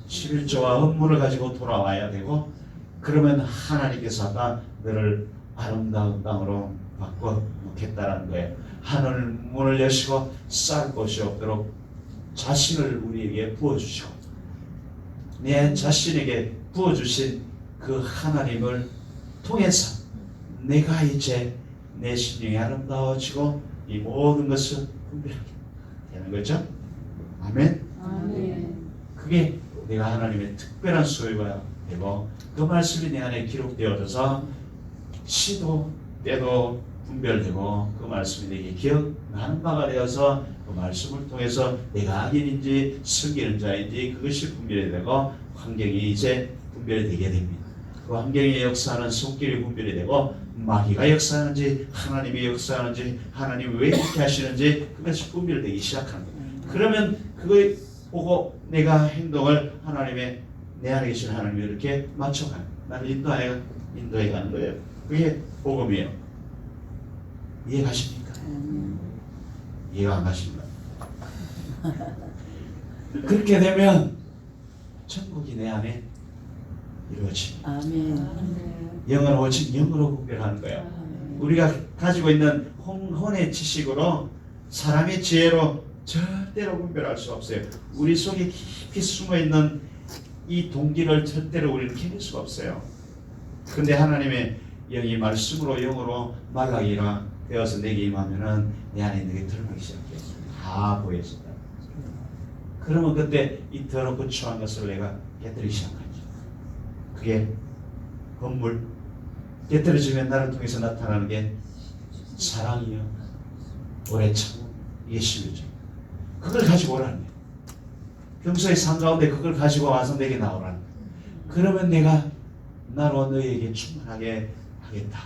11조와 헌물을 가지고 돌아와야 되고 그러면 하나님께서 아까 너를 아름다운 땅으로 바꿔놓겠다라는 거예요. 하늘 문을 여시고 쌀 곳이 없도록 자신을 우리에게 부어주시고 내 자신에게 부어주신 그 하나님을 통해서 내가 이제 내 심령이 아름다워지고 이 모든 것을 분별하게 되는 거죠. 아멘. 아멘. 그게 내가 하나님의 특별한 소유가 되고 그 말씀이 내 안에 기록되어져서 시도 때도 분별되고 그 말씀이 내게 기억나는 바가 되어서 그 말씀을 통해서 내가 악인인지 섬기는 자인지 그것이 분별이 되고 환경이 이제 분별이 되게 됩니다. 그 환경의 역사는 손길이 분별이 되고 마귀가 역사하는지 하나님이 역사하는지 하나님이 왜 이렇게 하시는지 그것이 분별되기 시작하는 거예요. 그러면 그걸 보고 내가 행동을 하나님의 내 안에 계신 하나님이 이렇게 맞춰가는 나를 인도해 가는 거예요. 그게 복음이에요. 이해 가십니까? 이해가 안 가십니까? 그렇게 되면 천국이 내 안에 이루어집니다. 아멘. 영은 오직 영으로 분별하는 거예요. 우리가 가지고 있는 혼의 지식으로 사람의 지혜로 절대로 분별할 수 없어요. 우리 속에 깊이 숨어있는 이 동기를 절대로 우리는 견딜 수가 없어요. 근데 하나님의 영이 말씀으로 영으로 말라기라 되어서 내게 임하면은 내 안에 있는 게 드러나기 시작해요. 다 보여진다. 그러면 그때 이 더럽고 추한 것을 내가 깨뜨리기 시작하죠. 그게 건물 깨뜨려지면 나를 통해서 나타나는 게 사랑이요, 오래 참음, 이게 시류죠. 그걸 가지고 오라는 거예요. 평소에 삶 가운데 그걸 가지고 와서 내게 나오라는 거예요. 그러면 내가 나로 너에게 충만하게 하겠다.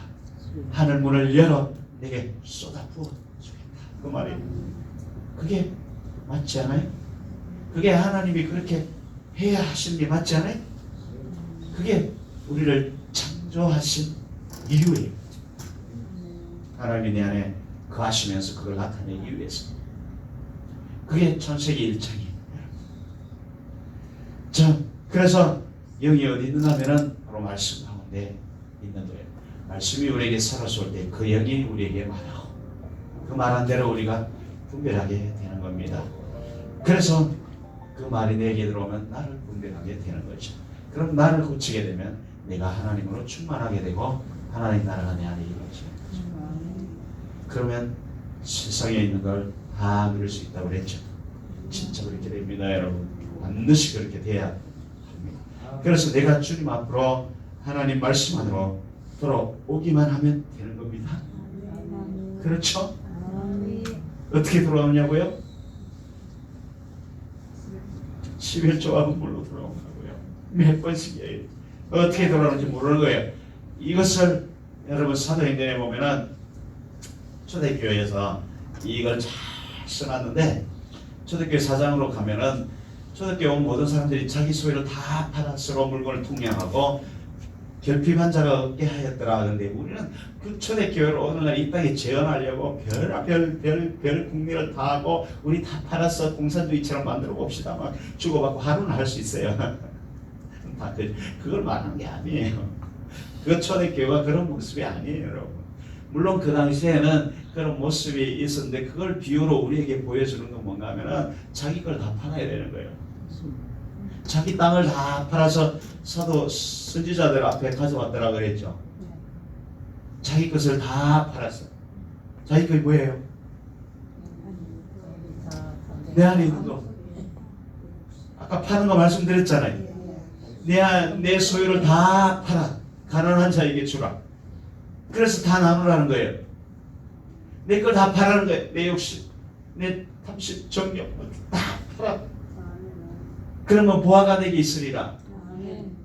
하늘 문을 열어 내게 쏟아 부어 주겠다. 그 말이에요. 그게 맞지 않아요? 그게 하나님이 그렇게 해야 하시는 게 맞지 않아요? 그게 우리를 창조하신 이유예요. 하나님이 내 안에 거하시면서 그걸 나타내기 위해서. 그게 창세기 1장이에요. 자, 그래서 영이 어디 있는가 하면은 바로 말씀 가운데 있는 거예요. 말씀이 우리에게 살아올 때 그 영이 우리에게 말하고 그 말한 대로 우리가 분별하게 되는 겁니다. 그래서 그 말이 내게 들어오면 나를 분별하게 되는 거죠. 그럼 나를 고치게 되면 내가 하나님으로 충만하게 되고 하나님 나라가 내 안에 이루어지는 거죠. 그러면 세상에 있는 걸 다 누릴 수 있다고 그랬죠. 진짜 그렇게 됩니다, 여러분. 반드시 그렇게 돼야 합니다. 그래서 내가 주님 앞으로 하나님 말씀 안으로 돌아오기만 하면 되는 겁니다. 그렇죠? 어떻게 돌아오냐고요? 11조와 물로 돌아오냐고요. 몇 번씩이에요. 어떻게 돌아오는지 모르는 거예요. 이것을 여러분 사도행전에 보면은 초대교회에서 이걸 잘 써놨는데 초대교회 사장으로 가면은 초대교회 온 모든 사람들이 자기 소유를 다 팔아서 물건을 통량하고 결핍한 자가 없게 하였더라. 그런데 우리는 그 초대교회를 어느 날 이 땅에 재현하려고 별 국리를 다 하고 우리 다 팔아서 공산주의처럼 만들어 봅시다. 막 주고받고 하루는 할 수 있어요. 그걸 말하는 게 아니에요. 그 초대교회가 그런 모습이 아니에요, 여러분. 물론 그 당시에는 그런 모습이 있었는데 그걸 비유로 우리에게 보여주는 건 뭔가 하면은 자기 걸 다 팔아야 되는 거예요. 자기 땅을 다 팔아서 사도 선지자들 앞에 가져왔더라 그랬죠. 자기 것을 다 팔았어. 자기 것이 뭐예요? 내 안에 있는 거. 아까 파는 거 말씀드렸잖아요. 내 소유를 다 팔아. 가난한 자에게 주라. 그래서 다 나누라는 거예요. 내 걸 다 팔라는 거예요. 내 욕심, 내 탐심, 정욕 다 팔아. 그러면 보화가 내게 있으리라.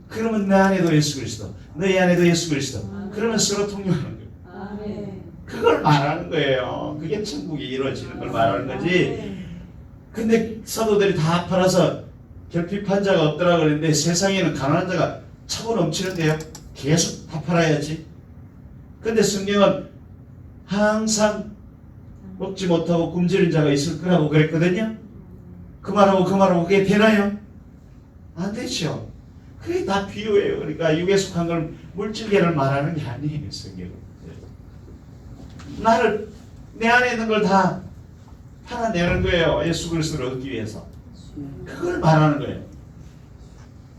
그러면 내 안에도 예수 그리스도, 너희 안에도 예수 그리스도. 그러면 서로 통용하는 거예요. 그걸 말하는 거예요. 그게 천국이 이루어지는 걸 말하는 거지. 근데 사도들이 다 팔아서 결핍한 자가 없더라 그랬는데 세상에는 가난한 자가 차고 넘치는데요. 계속 다 팔아야지. 근데 성경은 항상 먹지 못하고 굶주린 자가 있을 거라고 그랬거든요. 그 말하고 그게 되나요? 안 되죠. 그게 다 비유예요. 그러니까 육에 속한 걸 물질계를 말하는 게 아니에요, 성경은. 나를, 내 안에 있는 걸 다 팔아내는 거예요. 예수 그리스도를 얻기 위해서. 그걸 말하는 거예요.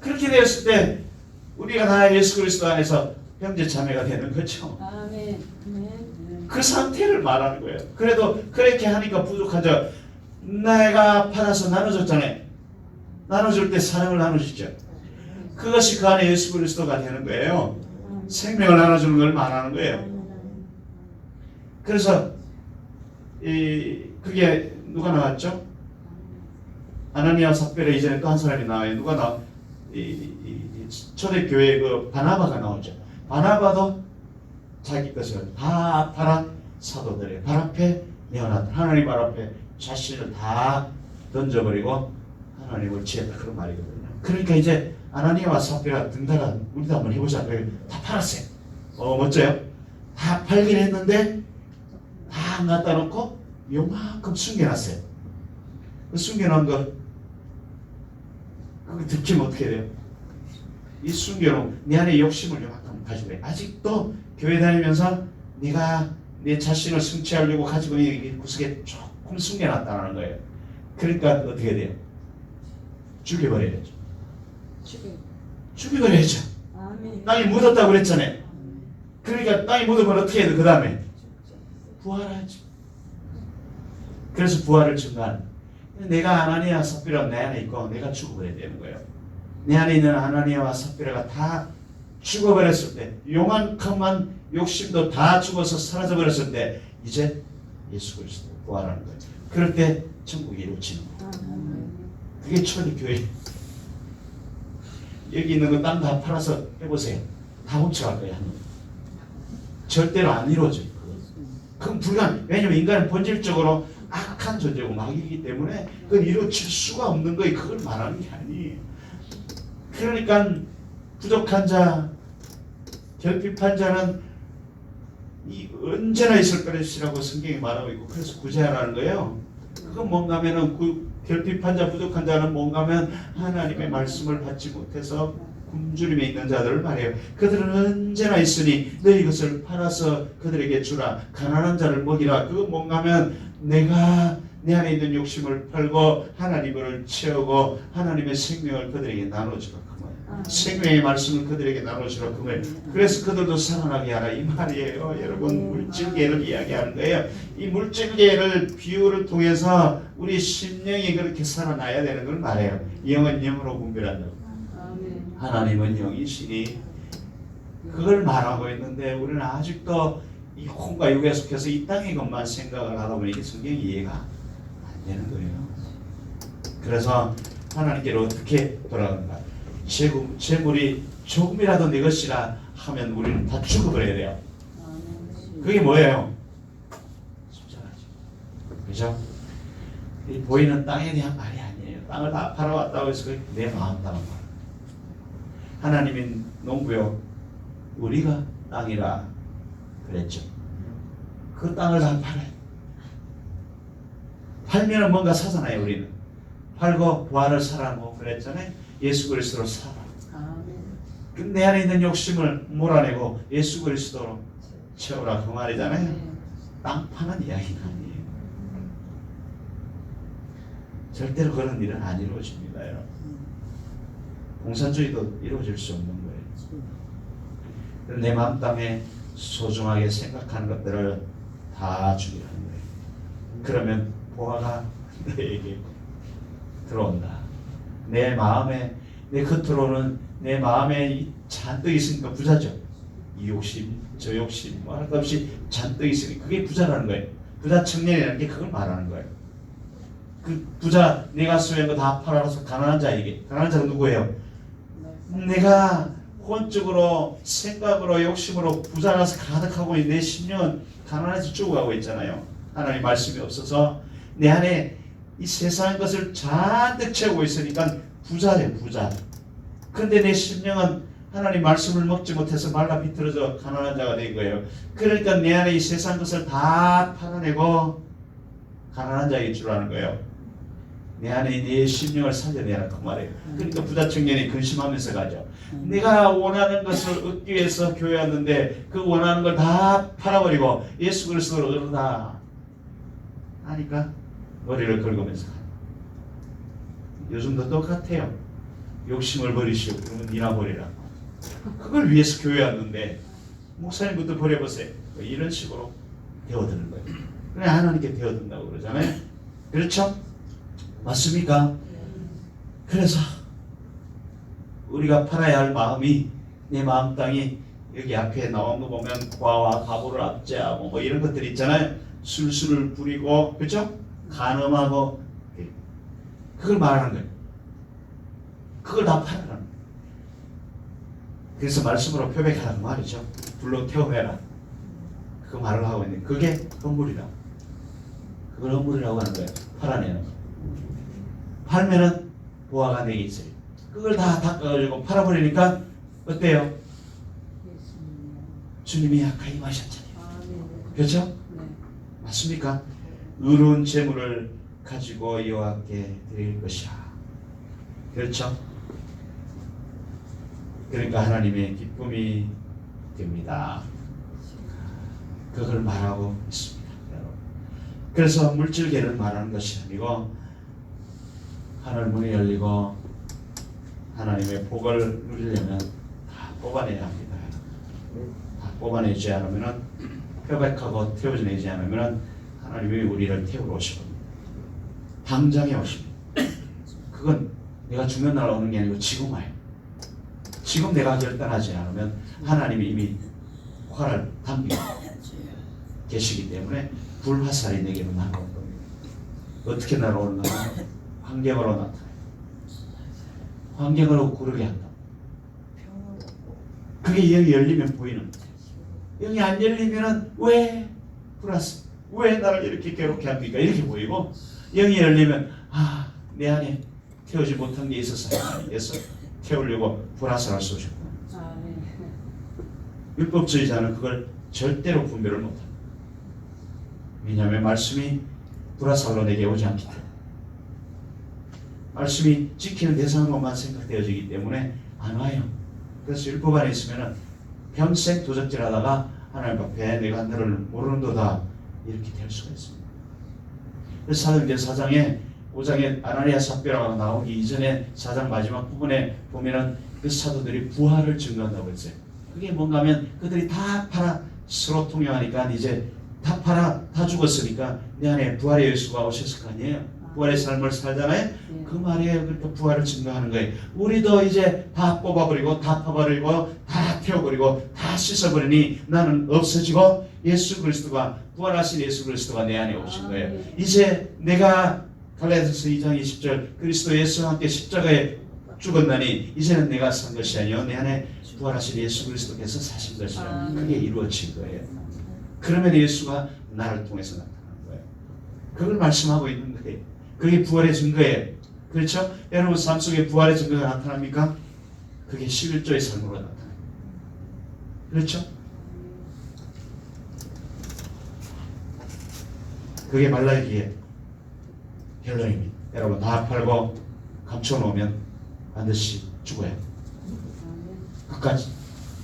그렇게 되었을 때 우리가 다 예수 그리스도 안에서 형제 자매가 되는 거죠. 그 상태를 말하는 거예요. 그래도 그렇게 하니까 부족한 자, 내가 팔아서 나눠줬잖아요. 나눠줄 때 사랑을 나누시죠. 그것이 그 안에 예수 그리스도가 되는 거예요. 생명을 나눠주는 걸 말하는 거예요. 그래서 그게 누가 나왔죠? 아나니아 삽별에 이전에 또 한 사람이 나와요. 누가 나와? 초대교회 그 바나바가 나오죠. 바나바도 자기 것을 다 팔아 사도들의 발 앞에 내어놨다. 하나님 발 앞에 자신을 다 던져버리고 하나님을 지었다. 그런 말이거든요. 그러니까 이제 아나니아와 삽별아 등단한 우리도 한번 해보자. 다 팔았어요. 멋져요? 다 팔긴 했는데 다 안 갖다 놓고 요만큼 숨겨놨어요. 그 숨겨놓은 거 그거 들키면 어떻게 돼요? 이 숨겨놓은 내 안에 욕심을 요만큼 가지고 해. 아직도 교회 다니면서 네가 내 자신을 성취하려고 가지고 있는 구석에 조금 숨겨놨다는 거예요. 그러니까 어떻게 돼요? 죽여버려야죠. 죽여버려야죠. 땅이 묻었다고 그랬잖아요. 그러니까 땅이 묻으면 어떻게 해야 돼? 그 다음에 부활하죠. 그래서 부활을 증거하는. 내가 아나니아와 삽비라가 내 안에 있고 내가 죽어버려야 되는 거예요. 내 안에 있는 아나니아와 삽비라가 다 죽어버렸을 때, 요만큼만 욕심도 다 죽어서 사라져버렸을 때 이제 예수 그리스도 부활하는 거예요. 그럴 때 천국이 이루어지는 거예요. 그게 초대교회. 여기 있는 거 땅 다 팔아서 해보세요. 다 훔쳐갈 거예요. 절대로 안 이루어져요. 그건 불가능. 왜냐면 인간은 본질적으로 악한 존재고 마귀이기 때문에 그건 이루어질 수가 없는 거예요. 그걸 말하는 게 아니에요. 그러니까 부족한 자, 결핍한 자는 언제나 있을 것이라고 성경이 말하고 있고, 그래서 구제하라는 거예요. 그건 뭔가 하면은 결핍한 자, 부족한 자는 뭔가 하면 하나님의 말씀을 받지 못해서 굶주림에 있는 자들을 말해요. 그들은 언제나 있으니 너희 것을 팔아서 그들에게 주라. 가난한 자를 먹이라. 그건 뭔가 하면 내가 내 안에 있는 욕심을 팔고 하나님을 채우고 하나님의 생명을 그들에게 나눠주라. 그 말. 생명의 말씀을 그들에게 나눠주라. 그 말. 그래서 그들도 살아나게 하라. 이 말이에요. 여러분, 물질계를 이야기하는 거예요. 이 물질계를 비유를 통해서 우리 심령이 그렇게 살아나야 되는 걸 말해요. 영은 영으로 분별한다고. 하나님은 영이시니 그걸 말하고 있는데 우리는 아직도 이 콩과 육에 속해서 이 땅의 것만 생각을 하다 보니 성경이 이해가 안 되는 거예요. 그래서 하나님께로 어떻게 돌아가는가? 재물이 조금이라도 내 것이라 하면 우리는 다 죽어버려야 돼요. 그게 뭐예요? 십자가죠. 그죠? 이 보이는 땅에 대한 말이 아니에요. 땅을 다 팔아왔다고 해서 내 마음 따는 말. 하나님인 농부요, 우리가 땅이라 그랬죠. 그 땅을 다 팔아요. 팔면은 뭔가 사잖아요. 우리는 팔고 부활을 사라고 그랬잖아요. 예수 그리스도로 살아. 내 안에 있는 욕심을 몰아내고 예수 그리스도로 채우라, 그 말이잖아요. 땅 파는 이야기는 아니에요. 절대로 그런 일은 안 이루어집니다, 여러분. 공산주의도 이루어질 수 없는 거예요. 내 마음 땅에 소중하게 생각하는 것들을 다 죽이라는 거예요. 그러면 보화가 너에게 들어온다. 내 마음에, 내 겉으로는 내 마음에 잔뜩 있으니까 부자죠. 이 욕심, 저 욕심, 뭐 할 것 없이 잔뜩 있으니 그게 부자라는 거예요. 부자 청년이라는 게 그걸 말하는 거예요. 그 부자, 내가 수행한 거 다 팔아서 가난한 자에게, 가난한 자가 누구예요? 내가 혼적으로 생각으로 욕심으로 부자라서 가득하고 있는 내 심령은 가난해서 죽어가고 있잖아요. 하나님 말씀이 없어서 내 안에 이 세상의 것을 잔뜩 채우고 있으니까 부자예요, 부자. 그런데 내 심령은 하나님 말씀을 먹지 못해서 말라 비틀어져 가난한 자가 된 거예요. 그러니까 내 안에 이 세상 것을 다 팔아내고 가난한 자에게 주라는 거예요. 내 안에 내 심령을 살려내라, 그 말이에요. 그러니까 부자 청년이 근심하면서 가죠. 내가 원하는 것을 얻기 위해서 교회 왔는데 그 원하는 걸 다 팔아버리고 예수 그리스도를 얻으라 하니까 머리를 긁으면서 가요. 요즘도 똑같아요. 욕심을 버리시오. 그러면 니나 버리라. 그걸 위해서 교회 왔는데 목사님부터 버려보세요. 이런 식으로 되어드는 거예요. 그래, 하나님께 되어든다고 그러잖아요. 그렇죠? 맞습니까? 그래서 우리가 팔아야 할 마음이, 내 마음 땅이 여기 앞에 나온 거 보면 과와 가부를 압제하고 뭐 이런 것들이 있잖아요. 술수를 부리고, 그렇죠? 간음하고, 그걸 말하는 거예요. 그걸 다 팔아라는 거예요. 그래서 말씀으로 표백하라는 말이죠. 불로 태워매라. 그 말을 하고 있는데 그게 헌물이라. 그걸 헌물이라고 하는 거예요. 팔아내는 거. 팔면은 보화가 내게 있어요. 그걸 다 닦아가지고 팔아버리니까 어때요? 주님이 아까 임하셨잖아요. 그렇죠? 맞습니까? 의로운 재물을 가지고 여호와께 드릴 것이야. 그렇죠? 그러니까 하나님의 기쁨이 됩니다. 그걸 말하고 있습니다, 여러분. 그래서 물질계를 말하는 것이 아니고 하늘 문이 열리고 하나님의 복을 누리려면 다 뽑아내야 합니다. 다 뽑아내지 않으면 표백하고 태워내지 않으면 하나님이 우리를 태우러 오시거든요. 당장에 오십니다. 그건 내가 죽는 날 오는 게 아니고 지금 와요. 지금 내가 결단하지 않으면 하나님이 이미 화를 당기고 계시기 때문에 불화살이 내게로 날아올 겁니다. 어떻게 날아오는가 하면 환경으로 나타나요. 환경으로 고르게 한다. 그게 영이 열리면 보이는 거예요. 영이 안 열리면 왜 불화살, 왜 나를 이렇게 괴롭게 합니까? 이렇게 보이고, 영이 열리면 내 안에 태우지 못한 게 있어서 하나님께서 태우려고 불화살을 쏘셨구나. 율법주의자는 그걸 절대로 분별을 못합니다. 왜냐하면 말씀이 불화살로 내게 오지 않기 때문에, 말씀이 지키는 대상으로만 생각되어지기 때문에 안 와요. 그래서 율법 안에 있으면 평생 도적질하다가 하나님 앞에 내가 너를 모르는도다 이렇게 될 수가 있습니다. 그래서 사도행전 4장에 5장에 아나니아 삽비라고 나오기 이전에 4장 마지막 부분에 보면은 그 사도들이 부활을 증거한다고 했어요. 그게 뭔가 하면 그들이 다 팔아 서로 통용하니까 이제 다 팔아 다 죽었으니까 내 안에 부활의 예수가 오셨을 거 아니에요. 부활의 삶을 살잖아요. 그 말이에요. 그러니까 부활을 증거하는 거예요. 우리도 이제 다 뽑아버리고 다 파버리고 다 태워버리고 다 씻어버리니 나는 없어지고 예수 그리스도가 부활하신 예수 그리스도가 내 안에 오신 거예요. 이제 내가 갈라디아서 2장 20절 그리스도 예수와 함께 십자가에 죽었나니 이제는 내가 산 것이 아니요 내 안에 부활하신 예수 그리스도께서 사신 것이라. 그게 이루어진 거예요. 그러면 예수가 나를 통해서 나타나는 거예요. 그걸 말씀하고 있는 거예요. 그게 부활의 증거예요. 그렇죠? 여러분 삶 속에 부활의 증거가 나타납니까? 그게 11조의 삶으로 나타나요. 그렇죠? 그게 말라기의 결론입니다. 여러분 다 팔고 감춰놓으면 반드시 죽어야 합니다. 끝까지.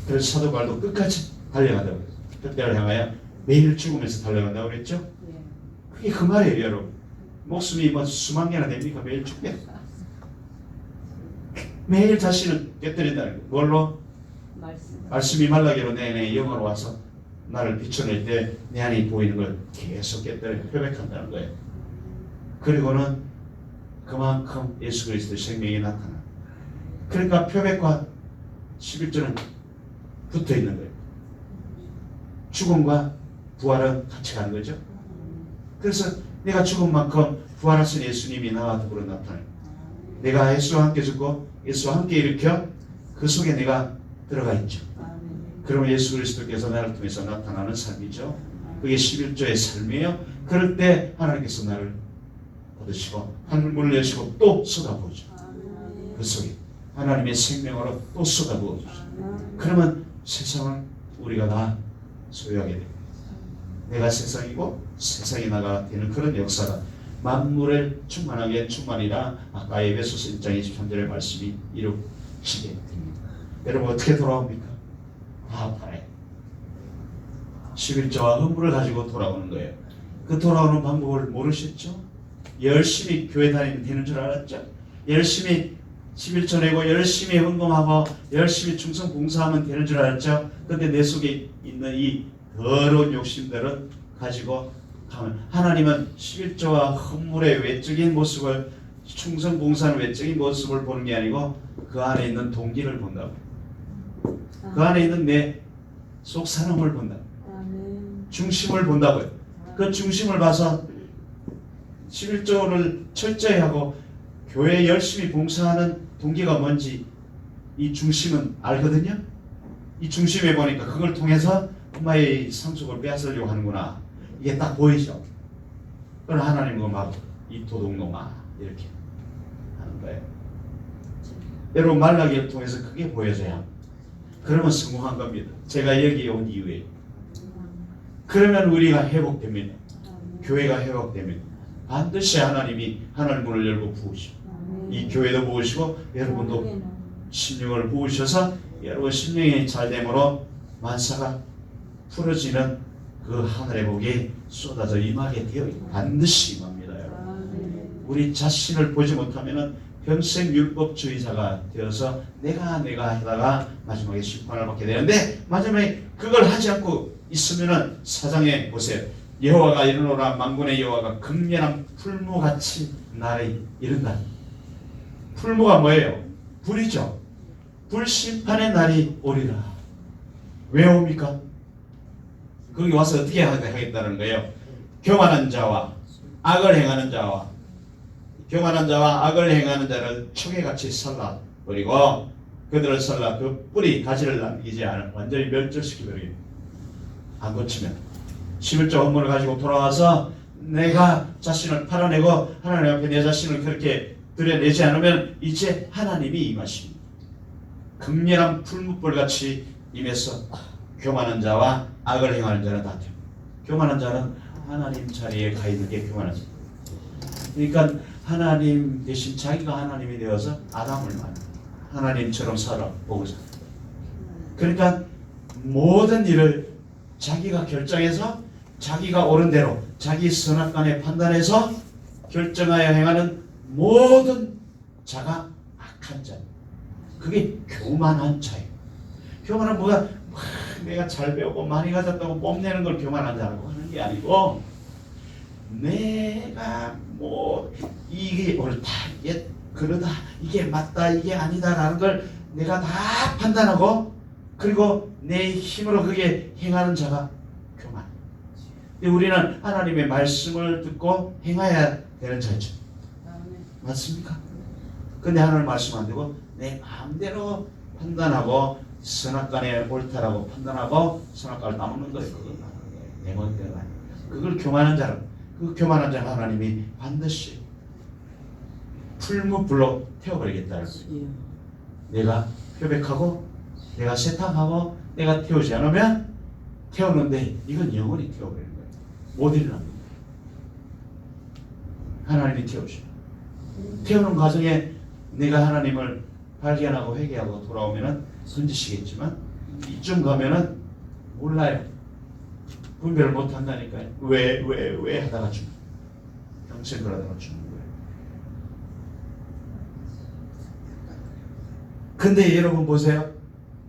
그래서 사도 바울도 끝까지 달려간다고 그랬어요. 그때를 향하여 매일 죽으면서 달려간다고 그랬죠? 그게 그 말이에요, 여러분. 목숨이 뭐 수만 개나 됩니까? 매일 죽게. 매일 자신을 깨뜨린다는 거예요. 뭘로? 말씀이 말라기로 내 영으로 와서 나를 비춰낼 때 내 안에 보이는 걸 계속 깨뜨려 표백한다는 거예요. 그리고는 그만큼 예수 그리스도의 생명이 나타나. 그러니까 표백과 11조는 붙어 있는 거예요. 죽음과 부활은 같이 가는 거죠. 그래서 내가 죽은 만큼 부활하신 예수님이 나와 더불어 나타나요. 내가 예수와 함께 죽고 예수와 함께 일으켜 그 속에 내가 들어가 있죠. 그러면 예수 그리스도께서 나를 통해서 나타나는 삶이죠. 그게 11조의 삶이에요. 그럴 때 하나님께서 나를 받으시고 하늘문을 여시고 또 쏟아부으죠. 그 속에 하나님의 생명으로 또 쏟아부어주죠. 그러면 세상을 우리가 다 소유하게 됩니다. 내가 세상이고 세상이 나가 되는 그런 역사가 만물을 충만하게 충만이라 아까 에베소서 1장 23절의 말씀이 이루어지게 됩니다. 여러분 어떻게 돌아옵니까? 다 팔아요. 11조와 헌물을 가지고 돌아오는 거예요. 그 돌아오는 방법을 모르셨죠? 열심히 교회 다니면 되는 줄 알았죠? 열심히 11조 내고 열심히 헌금하고 열심히 충성 봉사하면 되는 줄 알았죠? 근데 내 속에 있는 이 더러운 욕심들은 가지고 가면 하나님은 11조와 헌물의 외적인 모습을 충성 봉사하는 외적인 모습을 보는 게 아니고 그 안에 있는 동기를 본다고. 그 안에 있는 내 속 사람을 본다. 중심을 본다고요. 그 중심을 봐서 11조를 철저히 하고 교회에 열심히 봉사하는 동기가 뭔지 이 중심은 알거든요. 이 중심에 보니까 그걸 통해서 엄마의 상속을 빼앗으려고 하는구나. 이게 딱 보이죠. 그럼 하나님은 막 이 도둑놈아 이렇게 하는 거예요. 여러분 말라기를 통해서 그게 보여져야 그러면 성공한 겁니다. 제가 여기에 온 이유에 그러면 우리가 회복됩니다. 교회가 회복됩니다. 반드시 하나님이 하늘 문을 열고 부으시고 이 교회도 부으시고 여러분도 심령을 부으셔서 여러분 심령이 잘됨으로 만사가 풀어지는 그 하늘의 복이 쏟아져 임하게 되어 반드시 임합니다. 여러분. 우리 자신을 보지 못하면 평생 율법주의자가 되어서 내가 하다가 마지막에 심판을 받게 되는데, 마지막에 그걸 하지 않고 있으면은 사장에 보세요. 여호와가 이르노라, 만군의 여호와가 극렬한 풀무같이 날이 이른다. 풀무가 뭐예요? 불이죠. 불심판의 날이 오리라. 왜 옵니까? 거기 와서 어떻게 하겠다는 거예요? 교만한 자와 악을 행하는 자와 악을 행하는 자를 초계같이 설라버리고, 그들을 설라 그 뿌리 가지를 남기지 않은 완전히 멸절시켜버리고, 안 고치면 11조 헌문을 가지고 돌아와서 내가 자신을 팔아내고 하나님 앞에 내 자신을 그렇게 드러내지 않으면 이제 하나님이 임하십니다. 극렬한 풀무불같이 임해서 교만한 자와 악을 행하는 자는 다 됩니다. 교만한 자는 하나님 자리에 가 있는 게 교만한 자. 그러니까 하나님 대신 자기가 하나님이 되어서 아담을 만나 하나님처럼 살아보고자. 그러니까 모든 일을 자기가 결정해서 자기가 옳은 대로 자기 선악간에 판단해서 결정하여 행하는 모든 자가 악한 자. 그게 교만한 자예요. 교만은 뭐가 내가 잘 배우고 많이 가졌다고 뽐내는 걸 교만한 자라고 하는 게 아니고, 내가 뭐 이게 옳다, 이게 그러다, 이게 맞다, 이게 아니다라는 걸 내가 다 판단하고 그리고 내 힘으로 그게 행하는 자가 교만. 우리는 하나님의 말씀을 듣고 행해야 되는 자죠. 맞습니까? 근데 하나님 말씀 안 되고 내 마음대로 판단하고 선악간에 옳다라고 판단하고 선악간을 따먹는 거예요. 그건 내 멋대로 아니에요. 그걸 교만한 자로, 그 교만한 자는 하나님이 반드시 풀무불로 태워버리겠다는 거예요. 내가 표백하고 내가 세탁하고 내가 태우지 않으면 태우는데 이건 영원히 태워버리는 거예요. 못 일어납니다. 하나님이 태우시고 태우는 과정에 내가 하나님을 발견하고 회개하고 돌아오면은 던지시겠지만 이쯤 가면은 몰라요. 분별을 못 한다니까요. 왜 하다가 죽는, 평생 그러다가 죽는 거예요. 근데 여러분 보세요.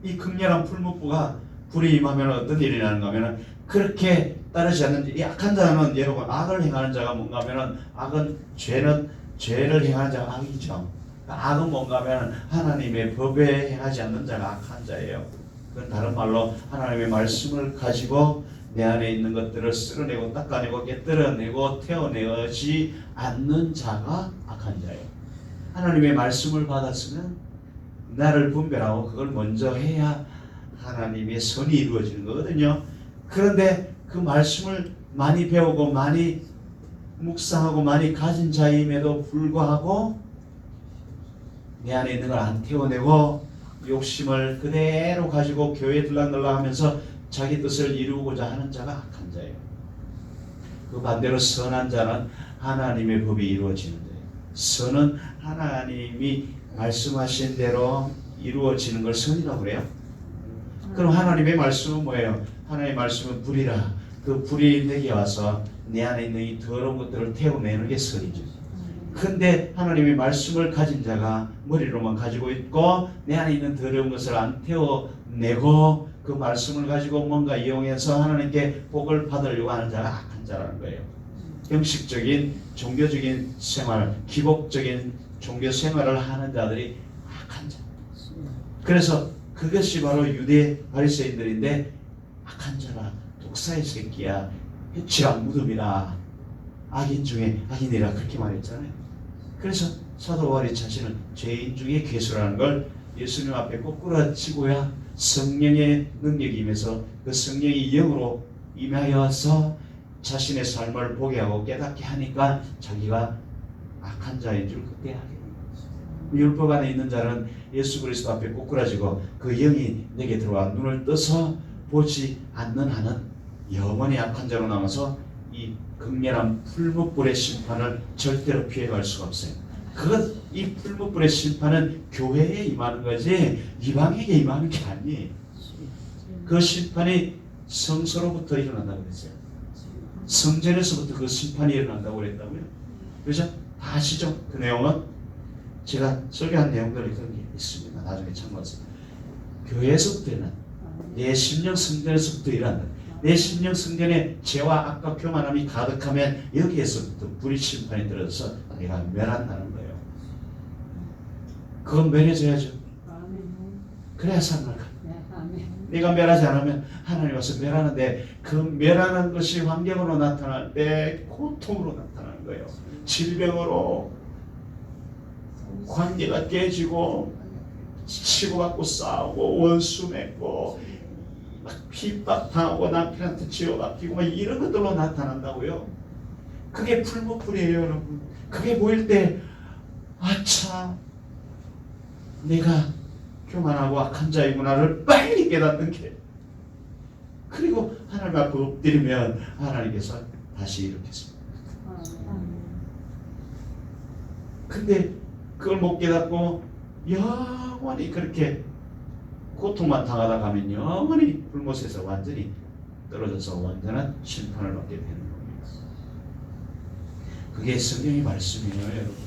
이 극렬한 풀무불가 불이 임하면 어떤 일이 나는가 하면은, 그렇게 따르지 않는 이 악한 자는, 여러분 악을 행하는 자가 뭔가 하면은, 악은 죄를 행하는 자가 악이죠. 악은 뭔가 하면 하나님의 법에 행하지 않는 자가 악한 자예요. 그건 다른 말로 하나님의 말씀을 가지고 내 안에 있는 것들을 쓸어내고 닦아내고 깨뜨려내고 태워내지 않는 자가 악한 자예요. 하나님의 말씀을 받았으면 나를 분별하고 그걸 먼저 해야 하나님의 선이 이루어지는 거거든요. 그런데 그 말씀을 많이 배우고 많이 묵상하고 많이 가진 자임에도 불구하고 내 안에 있는 걸 안 태워내고 욕심을 그대로 가지고 교회에 들락날락 하면서 자기 뜻을 이루고자 하는 자가 악한 자예요. 그 반대로 선한 자는 하나님의 법이 이루어지는 자예요. 선은 하나님이 말씀하신 대로 이루어지는 걸 선이라고 그래요. 그럼 하나님의 말씀은 뭐예요? 하나님의 말씀은 불이라. 그 불이 내게 와서 내 안에 있는 이 더러운 것들을 태워내는 게 선이죠. 근데 하나님의 말씀을 가진 자가 머리로만 가지고 있고 내 안에 있는 더러운 것을 안 태워내고 그 말씀을 가지고 뭔가 이용해서 하나님께 복을 받으려고 하는 자가 악한 자라는 거예요. 형식적인 종교적인 생활, 기복적인 종교 생활을 하는 자들이 악한 자. 그래서 그것이 바로 유대 바리새인들인데, 악한 자라, 독사의 새끼야, 해치랑 무덤이라, 악인 중에 악인이라 그렇게 말했잖아요. 그래서 사도 바울이 자신은 죄인 중에 괴수라는 걸 예수님 앞에 꼬꾸라치고야 성령의 능력이 임해서 그 성령이 영으로 임하여서 자신의 삶을 보게 하고 깨닫게 하니까 자기가 악한 자인 줄 그때 하게 된 거죠. 율법 안에 있는 자는 예수 그리스도 앞에 꼬꾸라지고 그 영이 내게 들어와 눈을 떠서 보지 않는 한은 영원히 악한 자로 남아서 이 극렬한 풀무불의 심판을 절대로 피해갈 수가 없어요. 그것, 이 풀무불의 심판은 교회에 임하는 거지 이방에게 임하는 게 아니에요. 그 심판이 성소로부터 일어난다고 그랬어요. 성전에서부터 그 심판이 일어난다고 그랬다고요. 그렇죠? 다 아시죠? 그 내용은 제가 설교한 내용들이 그런 게 있습니다. 나중에 참고하세요. 교회에서부터는 내 심령 성전에서부터 일한다. 내 심령 성전에 죄와 악과 교만함이 가득하면 여기에서부터 불의 심판이 떨어져서 내가 멸한다는 거예요. 그건 멸해져야죠. 그래야 상을 가. 네가 멸하지 않으면 하나님 와서 멸하는데 그 멸하는 것이 환경으로 나타날 때 고통으로 나타나는 거예요. 질병으로 관계가 깨지고 치고받고 싸우고 원수 맺고 막 핍박당하고 남편한테 지어받히고 막 이런 것들로 나타난다고요. 그게 풀무풀이에요, 여러분. 그게 보일 때 아차 내가 교만하고 악한 자이구나를 빨리 깨닫는 게, 그리고 하나님 앞에 엎드리면 하나님께서 다시 일으켰습니다. 근데 그걸 못 깨닫고 영원히 그렇게 고통만 당하다 가면 영원히 불못에서 완전히 떨어져서 완전한 심판을 받게 되는 겁니다. 그게 성경의 말씀이에요, 여러분.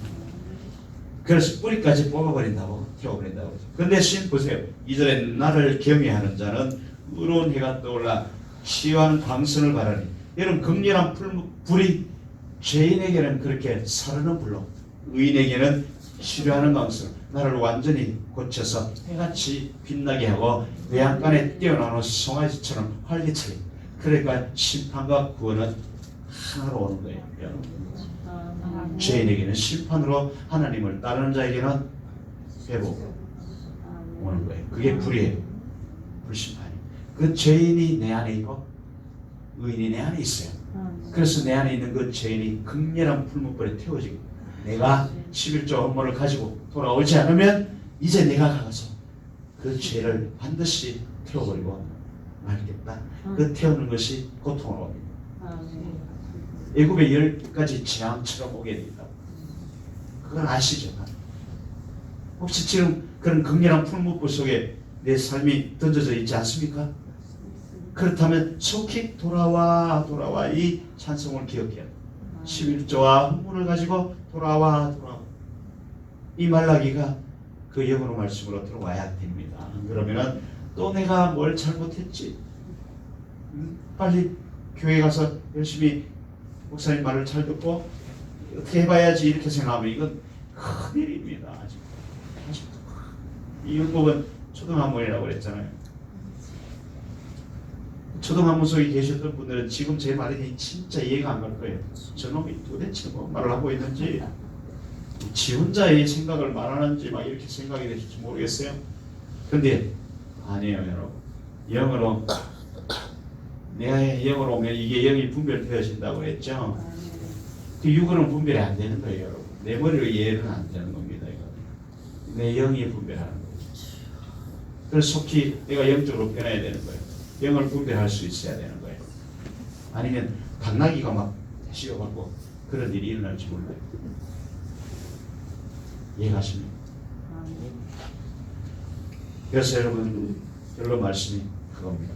그래서 뿌리까지 뽑아버린다고, 태워버린다고. 근데 신 보세요. 2절에 나를 경외하는 자는 의로운 해가 떠올라 시와는 광선을 바라니. 여러분, 극렬한 불이 죄인에게는 그렇게 사르는 불로, 의인에게는 시려하는 광선, 나를 완전히 고쳐서 해같이 빛나게 하고 외양간에 뛰어나오는 송아지처럼 활기차게. 그러니까 심판과 구원은 하나로 오는 거예요, 여러분. 죄인에게는 심판으로, 하나님을 따르는 자에게는 회복 오는 거예요. 그게 불이에요. 불심판이. 그 죄인이 내 안에 있고 의인이 내 안에 있어요. 그래서 내 안에 있는 그 죄인이 극렬한 풀무불에 태워지고, 내가 11조 업무를 가지고 돌아오지 않으면 이제 내가 가서 그 죄를 반드시 태워버리고 말겠다. 그 태우는 것이 고통으로 옵니다. 애굽의 10가지 재앙처럼 오게 된다. 그건 아시죠? 혹시 지금 그런 극렬한 풀무불 속에 내 삶이 던져져 있지 않습니까? 그렇다면 속히 돌아와 이 찬송을 기억해야 돼. 11조와 헌문을 가지고 돌아와. 이 말라기가 그 영어로 말씀으로 들어와야 됩니다. 그러면은 또 내가 뭘 잘못했지? 빨리 교회 가서 열심히 목사님 말을 잘 듣고 어떻게 해봐야지 이렇게 생각하면 이건 큰일입니다. 아직도. 이 율법은 초등학문이라고 그랬잖아요. 초등학문 속에 계셨던 분들은 지금 제 말이 진짜 이해가 안 갈 거예요. 저놈이 도대체 뭐 말을 하고 있는지, 지 혼자의 생각을 말하는지 막 이렇게 생각이 되실지 모르겠어요. 근데 아니에요, 여러분. 영어로, 내가 영어로 오면 이게 영이 분별되어진다고 했죠. 그 육어는 분별이 안 되는 거예요, 여러분. 내 머리로 이해는 안 되는 겁니다, 이거. 내 영이 분별하는 거예요. 그래서 속히 내가 영적으로 변해야 되는 거예요. 영을 분별할 수 있어야 되는 거예요. 아니면 당나귀가 막 씌워갖고 그런 일이 일어날지 몰라요. 이해가십니까? 그래서 여러분, 결론 말씀이 그겁니다.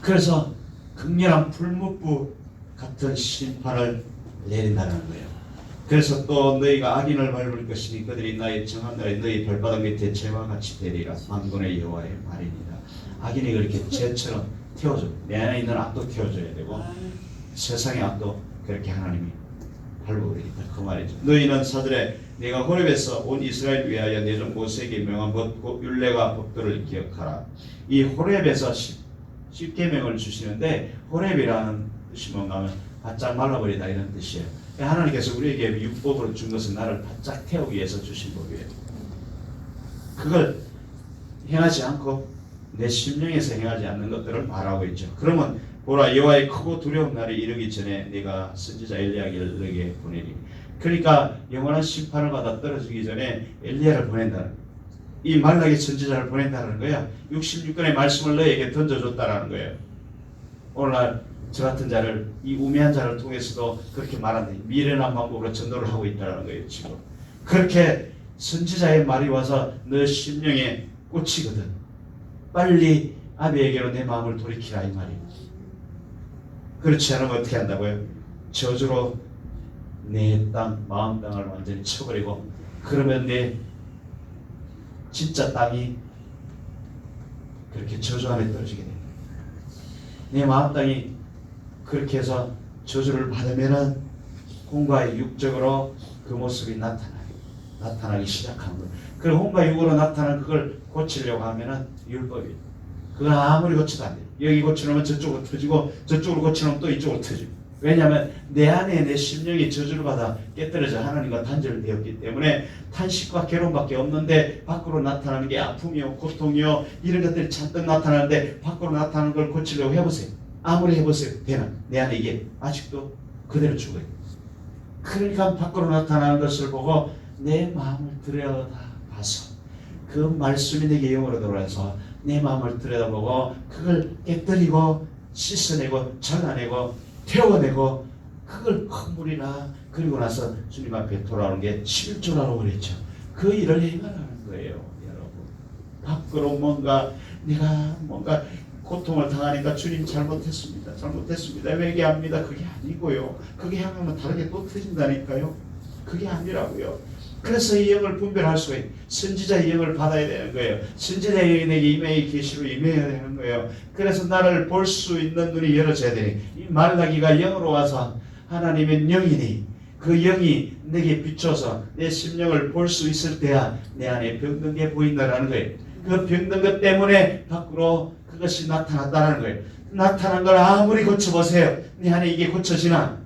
그래서 극렬한 풀무불 같은 심판을 내린다는 거예요. 그래서 또 너희가 악인을 밟을 것이니 그들이 나의 정한 날에 너희 발바닥 밑에 재와 같이 되리라. 만군의 여호와의 말입니다. 악인이 그렇게 죄처럼 태워줘. 내 안에 있는 악도 태워줘야 되고 세상의 악도 그렇게 하나님이 밟아버리겠다. 그 말이죠. 너희는 사들에 내가 호렙에서 온 이스라엘 위하여 내 종 모세에게 명한 법, 곧 율례와 법도를 기억하라. 이 호렙에서 10계명을 주시는데, 호렙이라는 뜻이 뭔가 하면 바짝 말라버리다 이런 뜻이에요. 하나님께서 우리에게 율법으로 준 것은 나를 바짝 태우기 위해서 주신 법이에요. 그걸 행하지 않고 내 심령에서 행하지 않는 것들을 말하고 있죠. 그러면 보라, 여호와의 크고 두려운 날이 이르기 전에 내가 선지자 엘리야를 너에게 보내리. 그러니까 영원한 심판을 받아 떨어지기 전에 엘리야를 보낸다는, 이 말라기 선지자를 보낸다는 거야. 66권의 말씀을 너에게 던져줬다라는 거예요. 오늘날 저 같은 자를, 이 우매한 자를 통해서도 그렇게 말한다. 미련한 방법으로 전도를 하고 있다는 거예요, 지금. 그렇게 선지자의 말이 와서 너 심령에 꽂히거든. 빨리 아비에게로 내 마음을 돌이키라, 이 말이에요. 그렇지 않으면 어떻게 한다고요? 저주로 내 땅, 마음 땅을 완전히 쳐버리고 그러면 내 진짜 땅이 그렇게 저주 안에 떨어지게 됩니다. 내 마음 땅이 그렇게 해서 저주를 받으면은 혼과 육적으로 그 모습이 나타나기 시작하는 거예요. 그럼 혼과 육으로 나타나는 그걸 고치려고 하면은 율법이에요. 그건 아무리 고쳐도 안 돼요. 여기 고치려면 저쪽으로 터지고 저쪽으로 고치려면 또 이쪽으로 터지고. 왜냐하면 내 안에 내 심령이 저주를 받아 깨뜨려져 하나님과 단절되었기 때문에 탄식과 괴로움밖에 없는데 밖으로 나타나는 게 아픔이요 고통이요 이런 것들이 잔뜩 나타나는데 밖으로 나타나는 걸 고치려고 해보세요. 아무리 해보세요. 되나? 내 안에 이게 아직도 그대로 죽어요. 그러니까 밖으로 나타나는 것을 보고 내 마음을 들여다봐서 그 말씀이 내게 영으로 들어와서 내 마음을 들여다보고 그걸 깨뜨리고 씻어내고 잘라내고 태워내고 그걸 허물이나 그리고 나서 주님 앞에 돌아오는 게 11조라고 그랬죠. 그 일을 행하라는 거예요. 여러분 밖으로 내가 뭔가 고통을 당하니까 주님 잘못했습니다. 회개합니다. 그게 아니고요. 그게 향하면 다르게 또 터진다니까요. 그게 아니라고요. 그래서 이 영을 분별할 수가 있어요. 선지자의 영을 받아야 되는 거예요. 선지자의 영이 내게 임해야 계시로 임해야 되는 거예요. 그래서 나를 볼 수 있는 눈이 열어져야 되니 이 말라기가 영으로 와서 하나님의 영이니 그 영이 내게 비춰서 내 심령을 볼 수 있을 때야 내 안에 병든 게 보인다라는 거예요. 그 병든 것 때문에 밖으로 그것이 나타났다는 거예요. 나타난 걸 아무리 고쳐보세요. 내 안에 이게 고쳐지나?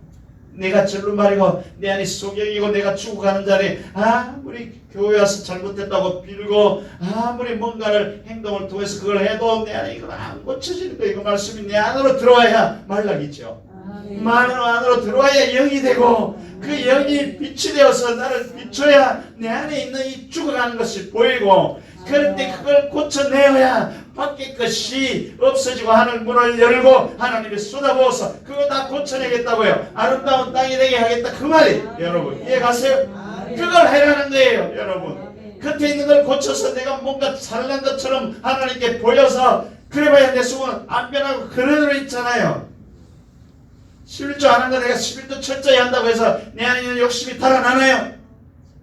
내가 절름발이고 내 안에 소경이고 내가 죽어가는 자리에 아무리 교회 와서 잘못했다고 빌고 아무리 뭔가를 행동을 통해서 그걸 해도 내 안에 이건 안 고쳐지는 거예요. 이거 말씀이 내 안으로 들어와야 말락이죠. 안으로 들어와야 영이 되고 그 영이 빛이 되어서 나를 비춰야 내 안에 있는 이 죽어가는 것이 보이고 그런데 그걸 고쳐내어야 밖에 것이 없어지고 하늘 문을 열고 하나님이 쏟아부어서 그거 다 고쳐내겠다고요. 아름다운 땅이 되게 하겠다 그 말이 여러분 이해가세요? 그걸 해라는 거예요. 여러분 겉에 있는 걸 고쳐서 내가 뭔가 잘난 것처럼 하나님께 보여서 그래봐야 내 속은 안 변하고 그대로 있잖아요. 11조 안 한 거 내가 11조 철저히 한다고 해서 내 안에 있는 욕심이 달아나나요?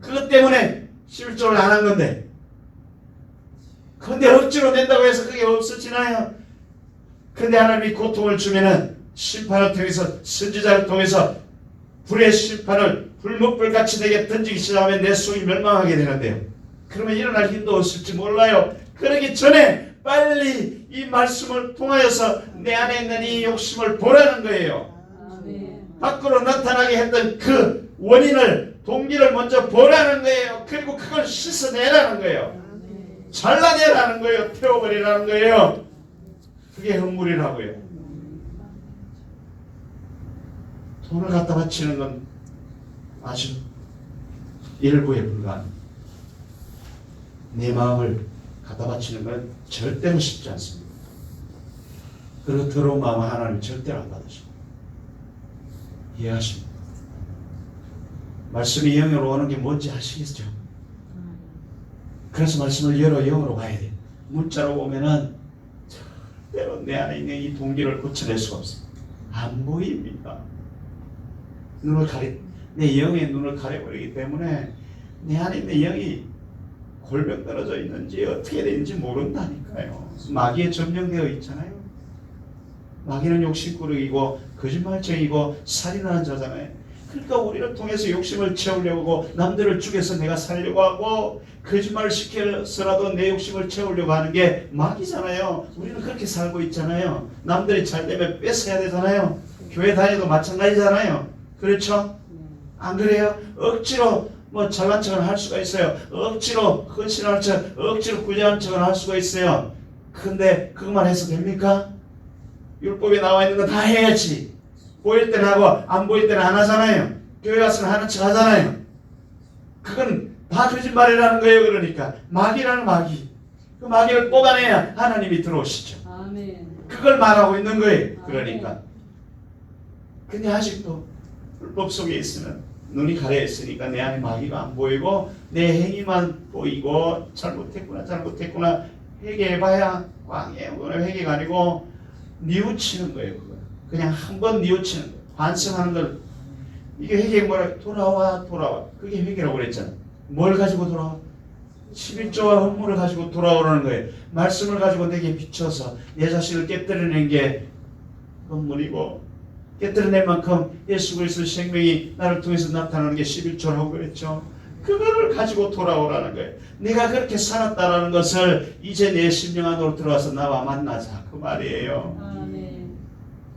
그것 때문에 11조를 안 한 건데 근데 억지로 낸다고 해서 그게 없어지나요? 근데 하나님이 고통을 주면은 심판을 통해서 선지자를 통해서 불의 심판을 불목불같이 내게 던지기 시작하면 내 속이 멸망하게 되는데요. 그러면 일어날 힘도 없을지 몰라요. 그러기 전에 빨리 이 말씀을 통하여서 내 안에 있는 이 욕심을 보라는 거예요. 밖으로 나타나게 했던 그 원인을 동기를 먼저 보라는 거예요. 그리고 그걸 씻어내라는 거예요. 잘라내라는 거예요. 태워버리라는 거예요. 그게 흠물이라고요. 돈을 갖다 바치는 건 아주 일부에 불과합니다. 내 마음을 갖다 바치는 건 절대로 쉽지 않습니다. 그리고 더러운 마음은 하나님 절대로 안 받으십니다. 이해하십니까? 말씀이 영으로 오는 게 뭔지 아시겠죠? 그래서 말씀을 여러 영으로 봐야 돼. 문자로 보면은 절대로 내 안에 있는 이 동기를 고쳐낼 수가 없어요. 안 보입니다. 내 영의 눈을 가려버리기 때문에 내 안에 있는 영이 골병 떨어져 있는지 어떻게 되는지 모른다니까요. 마귀에 점령되어 있잖아요. 마귀는 욕심꾸러기고 거짓말쟁이고 살인하는 자잖아요. 그러니까 우리를 통해서 욕심을 채우려고 남들을 죽여서 내가 살려고 하고 거짓말을 시켜서라도 내 욕심을 채우려고 하는 게 마귀잖아요. 우리는 그렇게 살고 있잖아요. 남들이 잘 되면 뺏어야 되잖아요. 교회 다녀도 마찬가지잖아요. 그렇죠? 안 그래요? 억지로 뭐 잘난 척을 할 수가 있어요. 억지로 헌신하는 척, 억지로 구제하는 척을 할 수가 있어요. 근데 그것만 해서 됩니까? 율법에 나와 있는 거 다 해야지. 보일 때는 하고 안 보일 때는 안 하잖아요. 교회 가서는 하는 척 하잖아요. 그건 다 거짓말이라는 거예요. 그러니까 마귀라는 마귀. 그 마귀를 뽑아내야 하나님이 들어오시죠. 아멘. 그걸 말하고 있는 거예요. 그러니까. 근데 아직도 불법 속에 있으면 눈이 가려 있으니까 내 안에 마귀가 안 보이고 내 행위만 보이고 잘못했구나 회개해봐야 광해. 회개가 아니고 뉘우치는 거예요. 그거. 그냥 한 번 뉘우치는 거예요. 반성하는 걸. 이게 회개 뭐라 돌아와. 그게 회개라고 그랬잖아. 뭘 가지고 돌아와? 11조와 헌물을 가지고 돌아오라는 거예요. 말씀을 가지고 내게 비춰서 내 자식을 깨뜨리는 게 헌물이고, 깨뜨려낸 만큼 예수 그리스도의 생명이 나를 통해서 나타나는 게 11조라고 그랬죠. 그거를 가지고 돌아오라는 거예요. 내가 그렇게 살았다라는 것을 이제 내 심령 안으로 들어와서 나와 만나자, 그 말이에요. 아멘.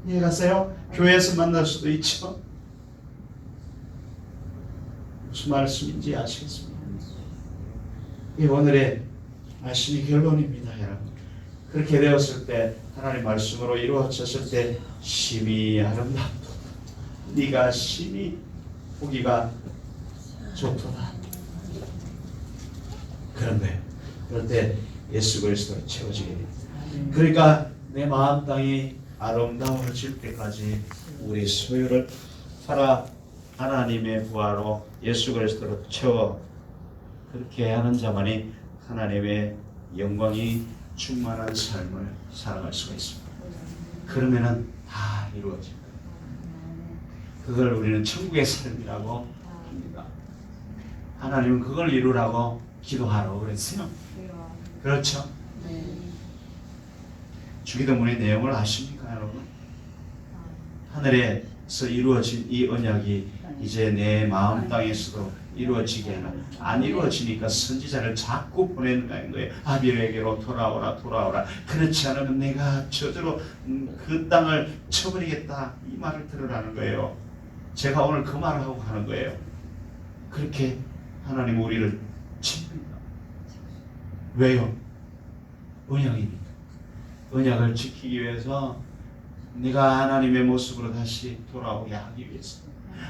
이해가세요? 교회에서 만날 수도 있죠. 무슨 말씀인지 아시겠습니까? 이 오늘의 말씀이 결론입니다, 여러분. 그렇게 되었을 때, 하나님 말씀으로 이루어졌을 때 심히 아름답도다. 네가 심히 보기가 좋도다. 그런 거예요. 그럴 때 예수 그리스도로 채워지게 됩니다. 그러니까 내 마음 땅이 아름다워질 때까지 우리 소유를 팔아 하나님의 부하로 예수 그리스도로 채워, 그렇게 하는 자만이 하나님의 영광이 충만한 삶을 살아갈 수가 있습니다. 그러면은 다 이루어집니다. 그걸 우리는 천국의 삶이라고 합니다. 하나님은 그걸 이루라고 기도하라고 그랬어요. 그렇죠? 네. 주기도문의 내용을 아십니까, 여러분? 하늘에서 이루어진 이 언약이 이제 내 마음 땅에서도 이루어지게 하나. 안 이루어지니까 선지자를 자꾸 보내는 거예요. 아비에게로 돌아오라, 돌아오라. 그렇지 않으면 내가 저주로 그 땅을 쳐버리겠다, 이 말을 들으라는 거예요. 제가 오늘 그 말을 하고 가는 거예요. 그렇게 하나님 우리를 칩니다. 왜요? 언약이니까. 언약을 지키기 위해서, 내가 하나님의 모습으로 다시 돌아오게 하기 위해서,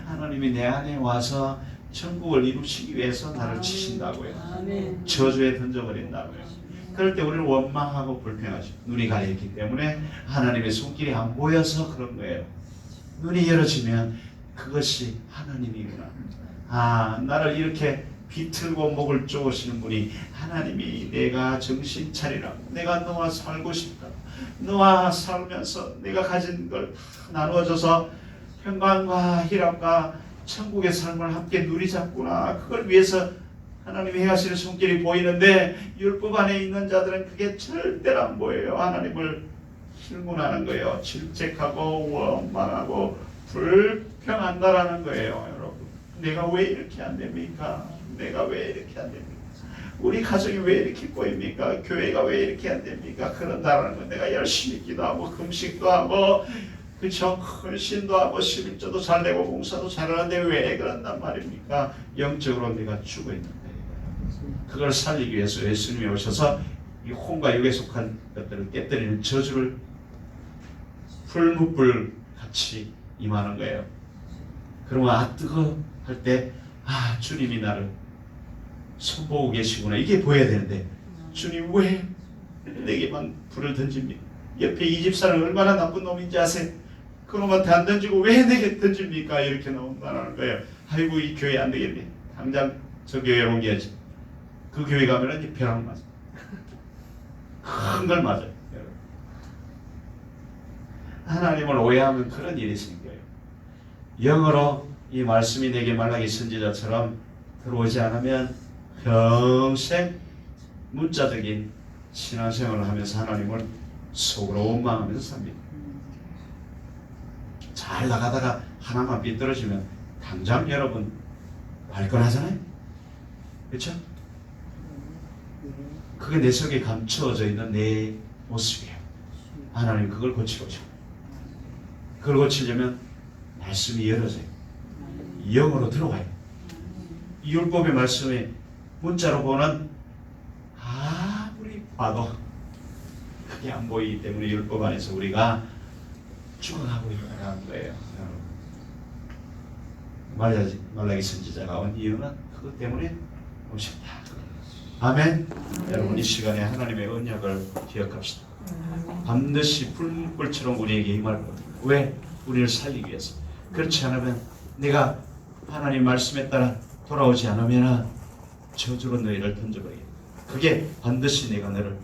하나님이 내 안에 와서 천국을 이루시기 위해서 나를 치신다고요. 아멘. 저주에 던져버린다고요. 그럴 때 우리는 원망하고 불평하죠. 눈이 가려있기 때문에 하나님의 손길이 안 보여서 그런 거예요. 눈이 열어지면 그것이 하나님이구나. 아, 나를 이렇게 비틀고 목을 쪼으시는 분이 하나님이, 내가 정신 차리라고, 내가 너와 살고 싶다, 너와 살면서 내가 가진 걸 나누어줘서 평강과 희락과 천국의 삶을 함께 누리자꾸나. 그걸 위해서 하나님이 행하시는 손길이 보이는데, 율법 안에 있는 자들은 그게 절대로 안 보여요. 하나님을 힐문하는 거예요. 질책하고 원망하고 불평한다라는 거예요. 여러분, 내가 왜 이렇게 안 됩니까? 내가 왜 이렇게 안 됩니까? 우리 가정이 왜 이렇게 꼬입니까? 교회가 왜 이렇게 안 됩니까? 그런다라는 거. 내가 열심히 기도하고 금식도 하고, 그쵸? 헌신도 하고 11조도 잘 내고 봉사도 잘하는데 왜 그런단 말입니까? 영적으로 내가 죽어 있는데. 그걸 살리기 위해서 예수님이 오셔서 이 혼과 육에 속한 것들을 깨뜨리는 저주를 풀무불 같이 임하는 거예요. 그러면 아 뜨거 할 때, 아 주님이 나를 손보고 계시구나, 이게 보여야 되는데, 주님 왜 내게만 불을 던집니까? 옆에 이 집사는 얼마나 나쁜 놈인지 아세요? 그놈한테 안 던지고 왜 내게 던집니까? 이렇게 나온다는 거예요. 아이고, 이 교회 안 되겠네, 당장 저 교회로 옮겨야지. 그 교회 가면은 이 벼락 맞아, 큰 걸 맞아요. 하나님을 오해하면 그런 일이 생겨요. 영어로 이 말씀이 내게 말라기 선지자처럼 들어오지 않으면 평생 문자적인 신앙생활을 하면서 하나님을 속으로 원망하면서 삽니다. 잘 나가다가 하나만 삐뚤어지면 당장 여러분 발끈하잖아요. 그렇죠? 그게 내 속에 감추어져 있는 내 모습이에요. 하나님 그걸 고치고 싶어요. 그걸 고치려면 말씀이 열어져요. 영으로 들어와요. 이 율법의 말씀이 문자로 보는 아무리 봐도 그게 안 보이기 때문에 율법 안에서 우리가 죽어가고 있다는 거예요. 말라기 선지자가 온 이유는 그것 때문에 오셨다. 아멘. 여러분, 이 시간에 하나님의 언약을 기억합시다. 반드시 불물처럼 우리에게 임할 겁니다. 왜? 우리를 살리기 위해서. 그렇지 않으면, 내가 하나님 말씀에 따라 돌아오지 않으면 저주로 너희를 던져버리겠다. 그게 반드시 내가 너를